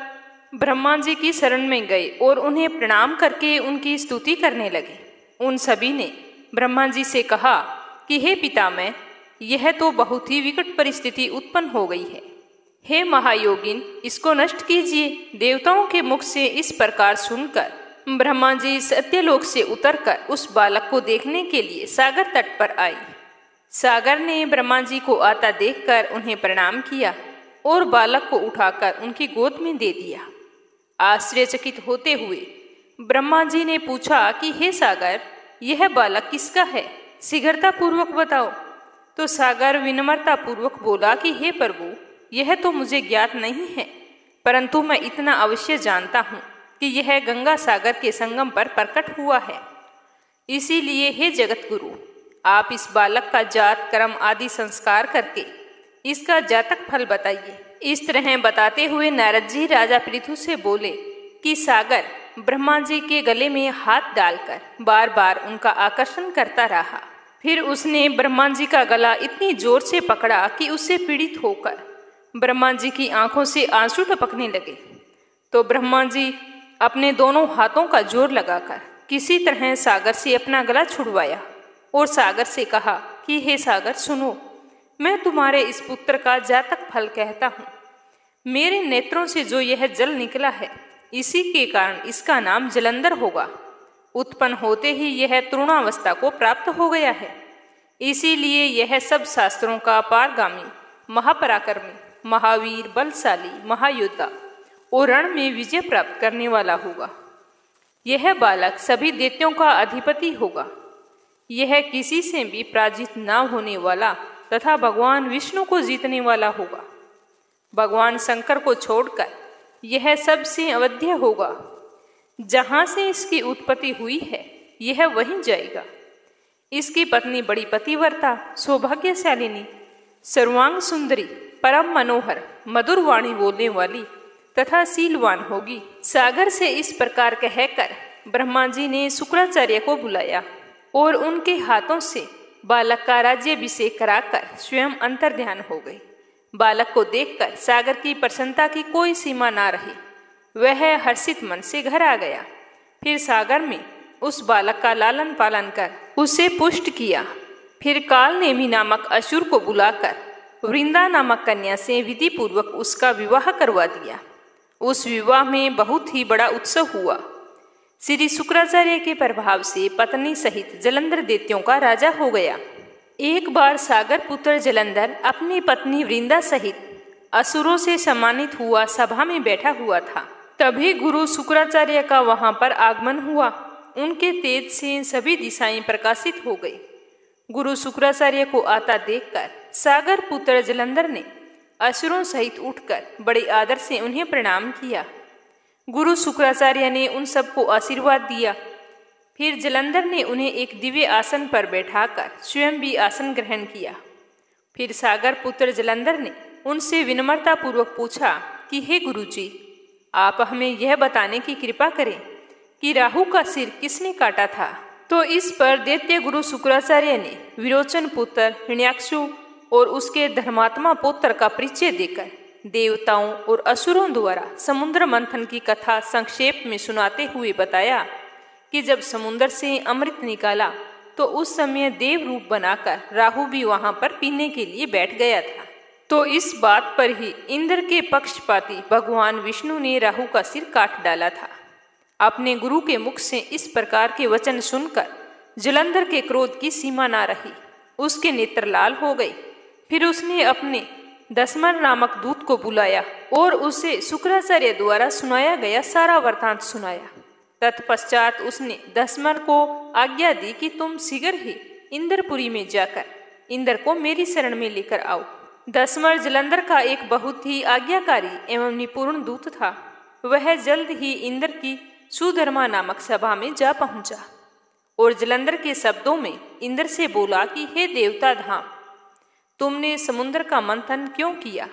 ब्रह्मा जी की शरण में गए और उन्हें प्रणाम करके उनकी स्तुति करने लगे। उन सभी ने ब्रह्मा जी से कहा कि हे पितामह, यह तो बहुत ही विकट परिस्थिति उत्पन्न हो गई है। हे महायोगिन, इसको नष्ट कीजिए। देवताओं के मुख से इस प्रकार सुनकर ब्रह्मा जी सत्यलोक से उतरकर उस बालक को देखने के लिए सागर तट पर आए। सागर ने ब्रह्मा जी को आता देखकर उन्हें प्रणाम किया और बालक को उठाकर उनकी गोद में दे दिया। आश्चर्यचकित होते हुए ब्रह्मा जी ने पूछा कि हे सागर, यह बालक किसका है? शीघ्रता पूर्वक बताओ। तो सागर विनम्रता पूर्वक बोला कि हे प्रभु, यह तो मुझे ज्ञात नहीं है, परंतु मैं इतना अवश्य जानता हूँ कि यह गंगा सागर के संगम पर प्रकट हुआ है। इसीलिए हे जगत गुरु, आप इस बालक का जात कर्म आदि संस्कार करके इसका जातक फल बताइए। इस तरह बताते हुए नारद जी राजा पृथु से बोले कि सागर, ब्रह्मा जी के गले में हाथ डालकर बार बार उनका आकर्षण करता रहा। फिर उसने ब्रह्मा जी का गला इतनी जोर से पकड़ा कि उससे पीड़ित होकर ब्रह्मा जी की आंखों से आंसू टपकने लगे। तो ब्रह्मा जी अपने दोनों हाथों का जोर लगाकर किसी तरह सागर से अपना गला छुड़वाया और सागर से कहा कि हे सागर सुनो, मैं तुम्हारे इस पुत्र का जातक फल कहता हूँ। मेरे नेत्रों से जो यह जल निकला है, इसी के कारण इसका नाम जलंधर होगा। उत्पन्न होते ही यह तरुणावस्था को प्राप्त हो गया है, इसीलिए यह सब शास्त्रों का पारगामी, महापराक्रमी, महावीर, बलशाली, महायोद्धा और रण में विजय प्राप्त करने वाला होगा। यह बालक सभी दैत्यों का अधिपति होगा। यह किसी से भी पराजित न होने वाला तथा भगवान विष्णु को जीतने वाला होगा। भगवान शंकर को छोड़कर यह सबसे अवध्य होगा। जहाँ से इसकी उत्पत्ति हुई है, यह वहीं जाएगा। इसकी पत्नी बड़ी पतिव्रता, सौभाग्यशालिनी, सर्वांग सुंदरी, परम मनोहर, मधुर वाणी बोलने वाली तथा शीलवान होगी। सागर से इस प्रकार कहकर ब्रह्मा जी ने शुक्राचार्य को बुलाया और उनके हाथों से बालक का राज्याभिषेक कराकर स्वयं अंतर्ध्यान हो गए। बालक को देखकर सागर की प्रसन्नता की कोई सीमा ना रही। वह हर्षित मन से घर आ गया। फिर सागर में उस बालक का लालन पालन कर उसे पुष्ट किया। फिर काल नेमी नामक असुर को बुलाकर वृंदा नामक कन्या से विधि पूर्वक उसका विवाह करवा दिया। उस विवाह में बहुत ही बड़ा उत्सव हुआ। श्री शुक्राचार्य के प्रभाव से पत्नी सहित जलंधर दैत्यों का राजा हो गया। एक बार सागर पुत्र जलंधर अपनी पत्नी वृंदा सहित असुरों से सम्मानित हुआ सभा में बैठा हुआ था। तभी गुरु शुक्राचार्य का वहां पर आगमन हुआ। उनके तेज से सभी दिशाएं प्रकाशित हो गई। गुरु शुक्राचार्य को आता देखकर सागर पुत्र जलंधर ने असुरों सहित उठकर बड़े आदर से उन्हें प्रणाम किया। गुरु शुक्राचार्य ने उन सबको आशीर्वाद दिया। फिर जलंधर ने उन्हें एक दिव्य आसन पर बैठाकर स्वयं भी आसन ग्रहण किया। फिर सागर पुत्र जलंधर ने उनसे विनम्रतापूर्वक पूछा कि हे गुरुजी, आप हमें यह बताने की कृपा करें कि राहु का सिर किसने काटा था। तो इस पर दैत्य गुरु शुक्राचार्य ने विरोचन पुत्र हिरण्याक्षु और उसके धर्मात्मा पुत्र का परिचय देकर देवताओं और असुरों द्वारा समुद्र मंथन की कथा संक्षेप में सुनाते हुए बताया कि जब समुद्र से अमृत निकाला तो उस समय देव रूप बनाकर राहु भी वहां पर पीने के लिए बैठ गया था। तो इस बात पर ही इंद्र के पक्षपाती भगवान विष्णु ने राहु का सिर काट डाला था। अपने गुरु के मुख से इस प्रकार के वचन सुनकर जलंधर के क्रोध की सीमा ना रही। उसके नेत्र लाल हो गए। फिर उसने अपने दसमर नामक दूत को बुलाया और उसे शुक्राचार्य द्वारा सुनाया गया सारा वृत्तांत सुनाया। तत्पश्चात उसने दसमर को आज्ञा दी कि तुम शीघ्र ही इंद्रपुरी में जाकर इंद्र को मेरी शरण में लेकर आओ। दसमर जलंधर का एक बहुत ही आज्ञाकारी एवं निपुण दूत था। वह जल्द ही इंद्र की सुधर्मा नामक सभा में जा पहुंचा और जलंधर के शब्दों में इंद्र से बोला कि हे देवता धाम, तुमने समुद्र का मंथन क्यों किया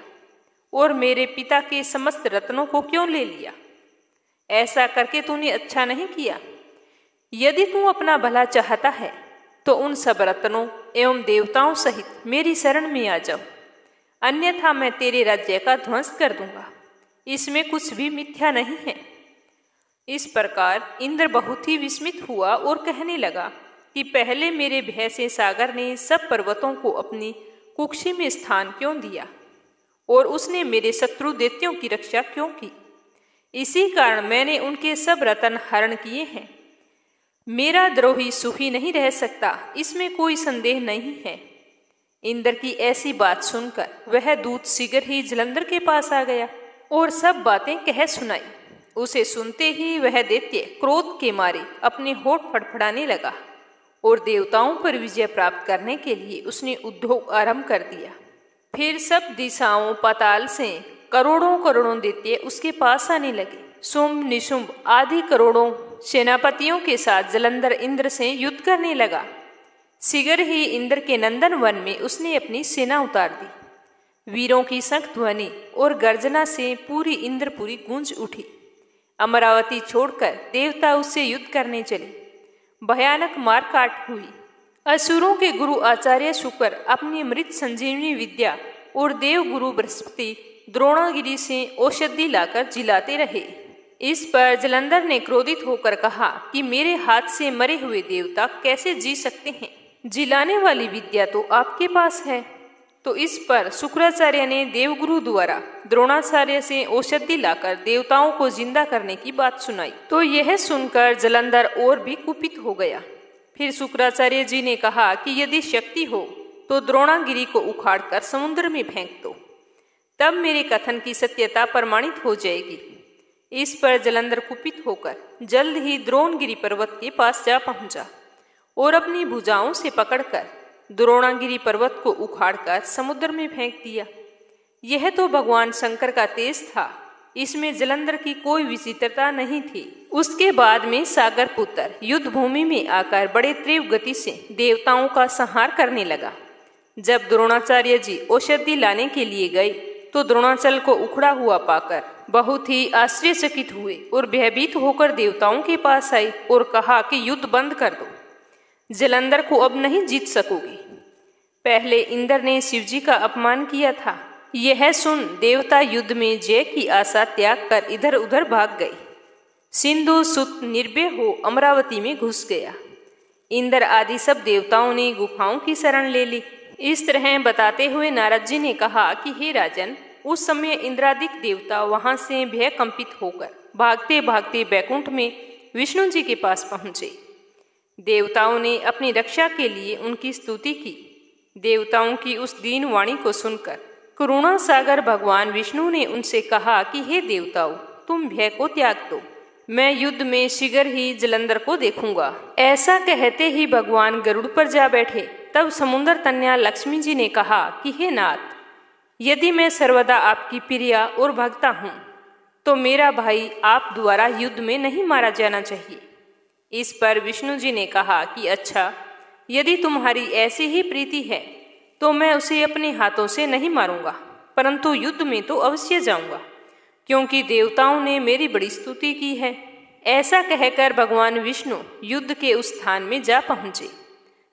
और मेरे पिता के समस्त रत्नों को क्यों ले लिया? ऐसा करके तूने अच्छा नहीं किया। यदि तू अपना भला चाहता है तो उन सब रत्नों एवं देवताओं सहित मेरी शरण में आ जाओ, अन्यथा मैं तेरे राज्य का ध्वंस कर दूंगा। इसमें कुछ भी मिथ्या नहीं है। इस प्रकार इंद्र बहुत ही विस्मित हुआ और कहने लगा कि पहले मेरे भय से सागर ने सब पर्वतों को अपनी कुक्षी में स्थान क्यों दिया और उसने मेरे शत्रु दैत्यों की रक्षा क्यों की? इसी कारण मैंने उनके सब रत्न हरण किए हैं। मेरा द्रोही सुखी नहीं रह सकता, इसमें कोई संदेह नहीं है। इंद्र की ऐसी बात सुनकर वह दूत शीघ्र ही जलंधर के पास आ गया और सब बातें कह सुनाई। उसे सुनते ही वह दैत्य क्रोध के मारे अपने होठ फड़फड़ाने लगा और देवताओं पर विजय प्राप्त करने के लिए उसने उद्योग आरंभ कर दिया। फिर सब दिशाओं पाताल से करोड़ों करोड़ों दैत्य उसके पास आने लगे। शुंभ निशुंभ आदि करोड़ों सेनापतियों के साथ जलंधर इंद्र से युद्ध करने लगा। शीघ्र ही इंद्र के नंदन वन में उसने अपनी सेना उतार दी। वीरों की शंख ध्वनि और गर्जना से पूरी इंद्रपुरी गूंज उठी। अमरावती छोड़कर देवता उससे युद्ध करने चले। भयानक मारकाट हुई। असुरों के गुरु आचार्य शुक्र अपनी अमृत संजीवनी विद्या और देव गुरु बृहस्पति द्रोणागिरी से औषधि लाकर जिलाते रहे। इस पर जलंधर ने क्रोधित होकर कहा कि मेरे हाथ से मरे हुए देवता कैसे जी सकते हैं? जिलाने वाली विद्या तो आपके पास है। तो इस पर शुक्राचार्य ने देवगुरु द्वारा द्रोणाचार्य से औषधि लाकर देवताओं को जिंदा करने की बात सुनाई। तो यह सुनकर जलंधर और भी कुपित हो गया। फिर शुक्राचार्य जी ने कहा कि यदि शक्ति हो तो द्रोणागिरी को उखाड़कर समुद्र में फेंक दो, तब मेरे कथन की सत्यता प्रमाणित हो जाएगी। इस पर जलंधर कुपित होकर जल्द ही द्रोणगिरी पर्वत के पास जा पहुंचा और अपनी भुजाओं से पकड़कर द्रोणागिरी पर्वत को उखाड़कर समुद्र में फेंक दिया। यह तो भगवान शंकर का तेज था, इसमें जलंधर की कोई विचित्रता नहीं थी। उसके बाद में सागर पुत्र युद्ध भूमि में आकर बड़े तीव्र गति से देवताओं का संहार करने लगा। जब द्रोणाचार्य जी औषधि लाने के लिए गए तो द्रोणाचल को उखड़ा हुआ पाकर बहुत ही आश्चर्यचकित हुए और भयभीत होकर देवताओं के पास आए और कहा कि युद्ध बंद कर दो, जलंधर को अब नहीं जीत सकोगे। पहले इंद्र ने शिवजी का अपमान किया था। यह सुन देवता युद्ध में जय की आशा त्याग कर इधर उधर भाग गए। सिंधु सुत निर्भय हो अमरावती में घुस गया। इंद्र आदि सब देवताओं ने गुफाओं की शरण ले ली। इस तरह बताते हुए नारद जी ने कहा कि हे राजन, उस समय इंद्रादिक देवता वहां से भय कंपित होकर भागते भागते बैकुंठ में विष्णु जी के पास पहुंचे। देवताओं ने अपनी रक्षा के लिए उनकी स्तुति की। देवताओं की उस दीन वाणी को सुनकर करुणा सागर भगवान विष्णु ने उनसे कहा कि हे देवताओं, तुम भय को त्याग दो, मैं युद्ध में शीघ्र ही जलंधर को देखूंगा। ऐसा कहते ही भगवान गरुड़ पर जा बैठे। तब समुद्र तन्या लक्ष्मी जी ने कहा कि हे नाथ, यदि मैं सर्वदा आपकी प्रिया और भक्ता हूँ तो मेरा भाई आप द्वारा युद्ध में नहीं मारा जाना चाहिए। इस पर विष्णु जी ने कहा कि अच्छा, यदि तुम्हारी ऐसी ही प्रीति है तो मैं उसे अपने हाथों से नहीं मारूंगा, परंतु युद्ध में तो अवश्य जाऊंगा, क्योंकि देवताओं ने मेरी बड़ी स्तुति की है। ऐसा कहकर भगवान विष्णु युद्ध के उस स्थान में जा पहुंचे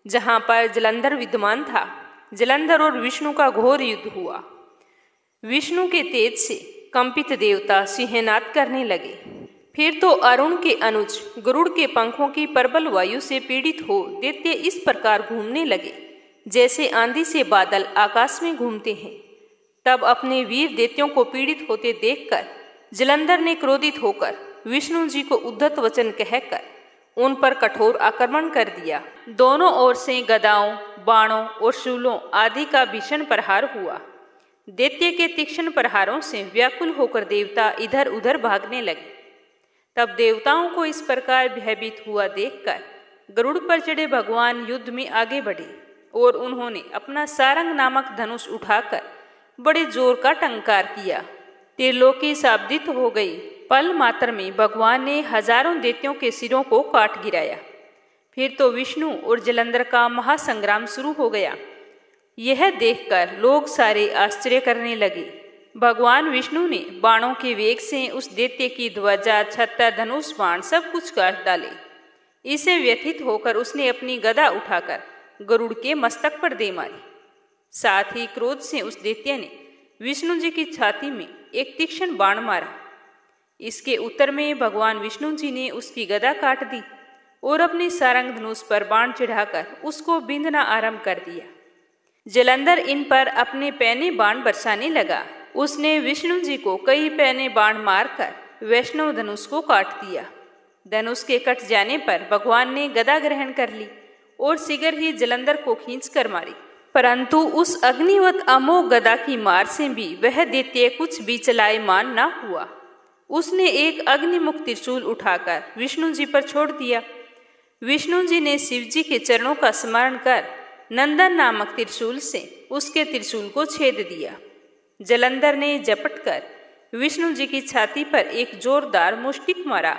जहां पर जलंधर विद्यमान था। जलंधर और विष्णु का घोर युद्ध हुआ। विष्णु के तेज से कंपित देवता सिंहनाद करने लगे। फिर तो अरुण के अनुज गरुड़ के पंखों की प्रबल वायु से पीड़ित हो दैत्य इस प्रकार घूमने लगे जैसे आंधी से बादल आकाश में घूमते हैं। तब अपने वीर दैत्यों को पीड़ित होते देखकर जलंधर ने क्रोधित होकर विष्णु जी को उद्धत वचन कहकर उन पर कठोर आक्रमण कर दिया। दोनों ओर से गदाओं, बाणों और शूलों आदि का भीषण प्रहार हुआ। दैत्य के तीक्ष्ण प्रहारों से व्याकुल होकर देवता इधर उधर भागने लगे। तब देवताओं को इस प्रकार भयभीत हुआ देखकर गरुड़ पर चढ़े भगवान युद्ध में आगे बढ़े और उन्होंने अपना सारंग नामक धनुष उठाकर बड़े जोर का टंकार किया। त्रिलोकी शाब्दित हो गई। पल मात्र में भगवान ने हजारों दैत्यों के सिरों को काट गिराया। फिर तो विष्णु और जलंधर का महासंग्राम शुरू हो गया। यह देखकर लोग सारे आश्चर्य करने लगे। भगवान विष्णु ने बाणों के वेग से उस दैत्य की ध्वजा, छत्र, धनुष, बाण सब कुछ काट डाले। इसे व्यथित होकर उसने अपनी गदा उठाकर गरुड़ के मस्तक पर दे मारी। साथ ही क्रोध से उस दैत्य ने विष्णु जी की छाती में एक तीक्ष्ण बाण मारा। इसके उत्तर में भगवान विष्णु जी ने उसकी गदा काट दी और अपने सारंग धनुष पर बाण चढ़ाकर उसको बींधना आरंभ कर दिया। जलंधर इन पर अपने पैने बाण बरसाने लगा। उसने विष्णु जी को कई पैने बाण मारकर वैष्णव धनुष को काट दिया। धनुष के कट जाने पर भगवान ने गदा ग्रहण कर ली और शीघ्र ही जलंधर को खींचकर मारी। परंतु उस अग्निवत अमोघ गदा की मार से भी वह दैत्य कुछ भी चलायमान न हुआ। उसने एक अग्निमुख त्रिशूल उठाकर विष्णु जी पर छोड़ दिया। विष्णु जी ने शिव जी के चरणों का स्मरण कर नंदन नामक त्रिशूल से उसके त्रिशूल को छेद दिया। जलंधर ने झपटकर विष्णु जी की छाती पर एक जोरदार मुष्टिक मारा।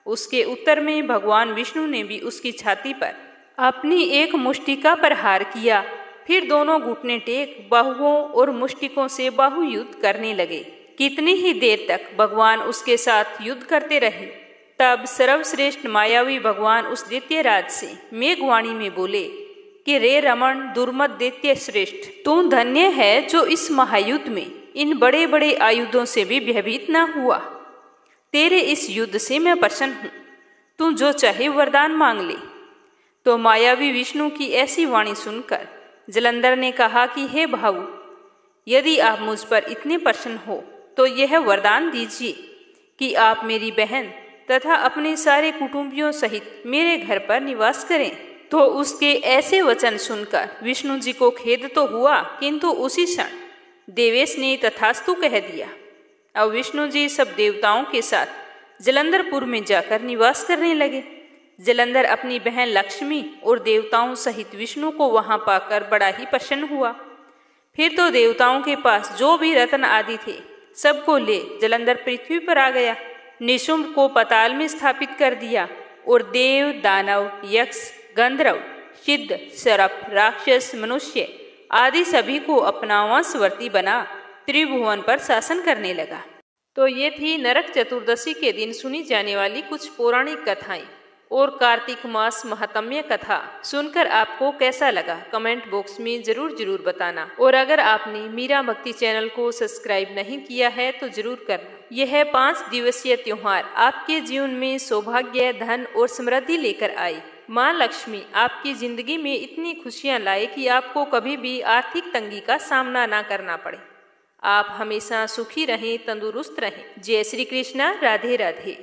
उसके उत्तर में भगवान विष्णु ने भी उसकी छाती पर अपनी एक मुष्टिका प्रहार किया। फिर दोनों घुटने टेक बाहुओं और मुष्टिकों से बाहु युद्ध करने लगे। कितनी ही देर तक भगवान उसके साथ युद्ध करते रहे। तब सर्वश्रेष्ठ मायावी भगवान उस दैत्यराज से मेघवाणी में बोले कि रे रमण दुर्मत दैत्य श्रेष्ठ, तू धन्य है जो इस महायुद्ध में इन बड़े बड़े आयुधों से भी भयभीत न हुआ। तेरे इस युद्ध से मैं प्रसन्न हूँ, तू जो चाहे वरदान मांग ले। तो मायावी विष्णु की ऐसी वाणी सुनकर जलंधर ने कहा कि हे भाऊ, यदि आप मुझ पर इतने प्रसन्न हो तो यह वरदान दीजिए कि आप मेरी बहन तथा अपने सारे कुटुंबियों सहित मेरे घर पर निवास करें। तो उसके ऐसे वचन सुनकर विष्णु जी को खेद तो हुआ, किंतु उसी क्षण देवेश ने तथास्तु कह दिया। अब विष्णु जी सब देवताओं के साथ जलंधरपुर में जाकर निवास करने लगे। जलंधर अपनी बहन लक्ष्मी और देवताओं सहित विष्णु को वहां पाकर बड़ा ही प्रसन्न हुआ। फिर तो देवताओं के पास जो भी रत्न आदि थे सबको ले जलंधर पृथ्वी पर आ गया। निशुंभ को पाताल में स्थापित कर दिया और देव, दानव, यक्ष, गंधर्व, सिद्ध, सर्प, राक्षस, मनुष्य आदि सभी को अपना वंशवर्ती बना त्रिभुवन पर शासन करने लगा। तो ये थी नरक चतुर्दशी के दिन सुनी जाने वाली कुछ पौराणिक कथाएं और कार्तिक मास महात्म्य कथा। सुनकर आपको कैसा लगा कमेंट बॉक्स में जरूर बताना। और अगर आपने मीरा भक्ति चैनल को सब्सक्राइब नहीं किया है तो जरूर करना। यह 5 दिवसीय त्योहार आपके जीवन में सौभाग्य, धन और समृद्धि लेकर आए। माँ लक्ष्मी आपकी जिंदगी में इतनी खुशियाँ लाए कि आपको कभी भी आर्थिक तंगी का सामना ना करना पड़े। आप हमेशा सुखी रहें, तंदुरुस्त रहें। जय श्री कृष्णा, राधे राधे।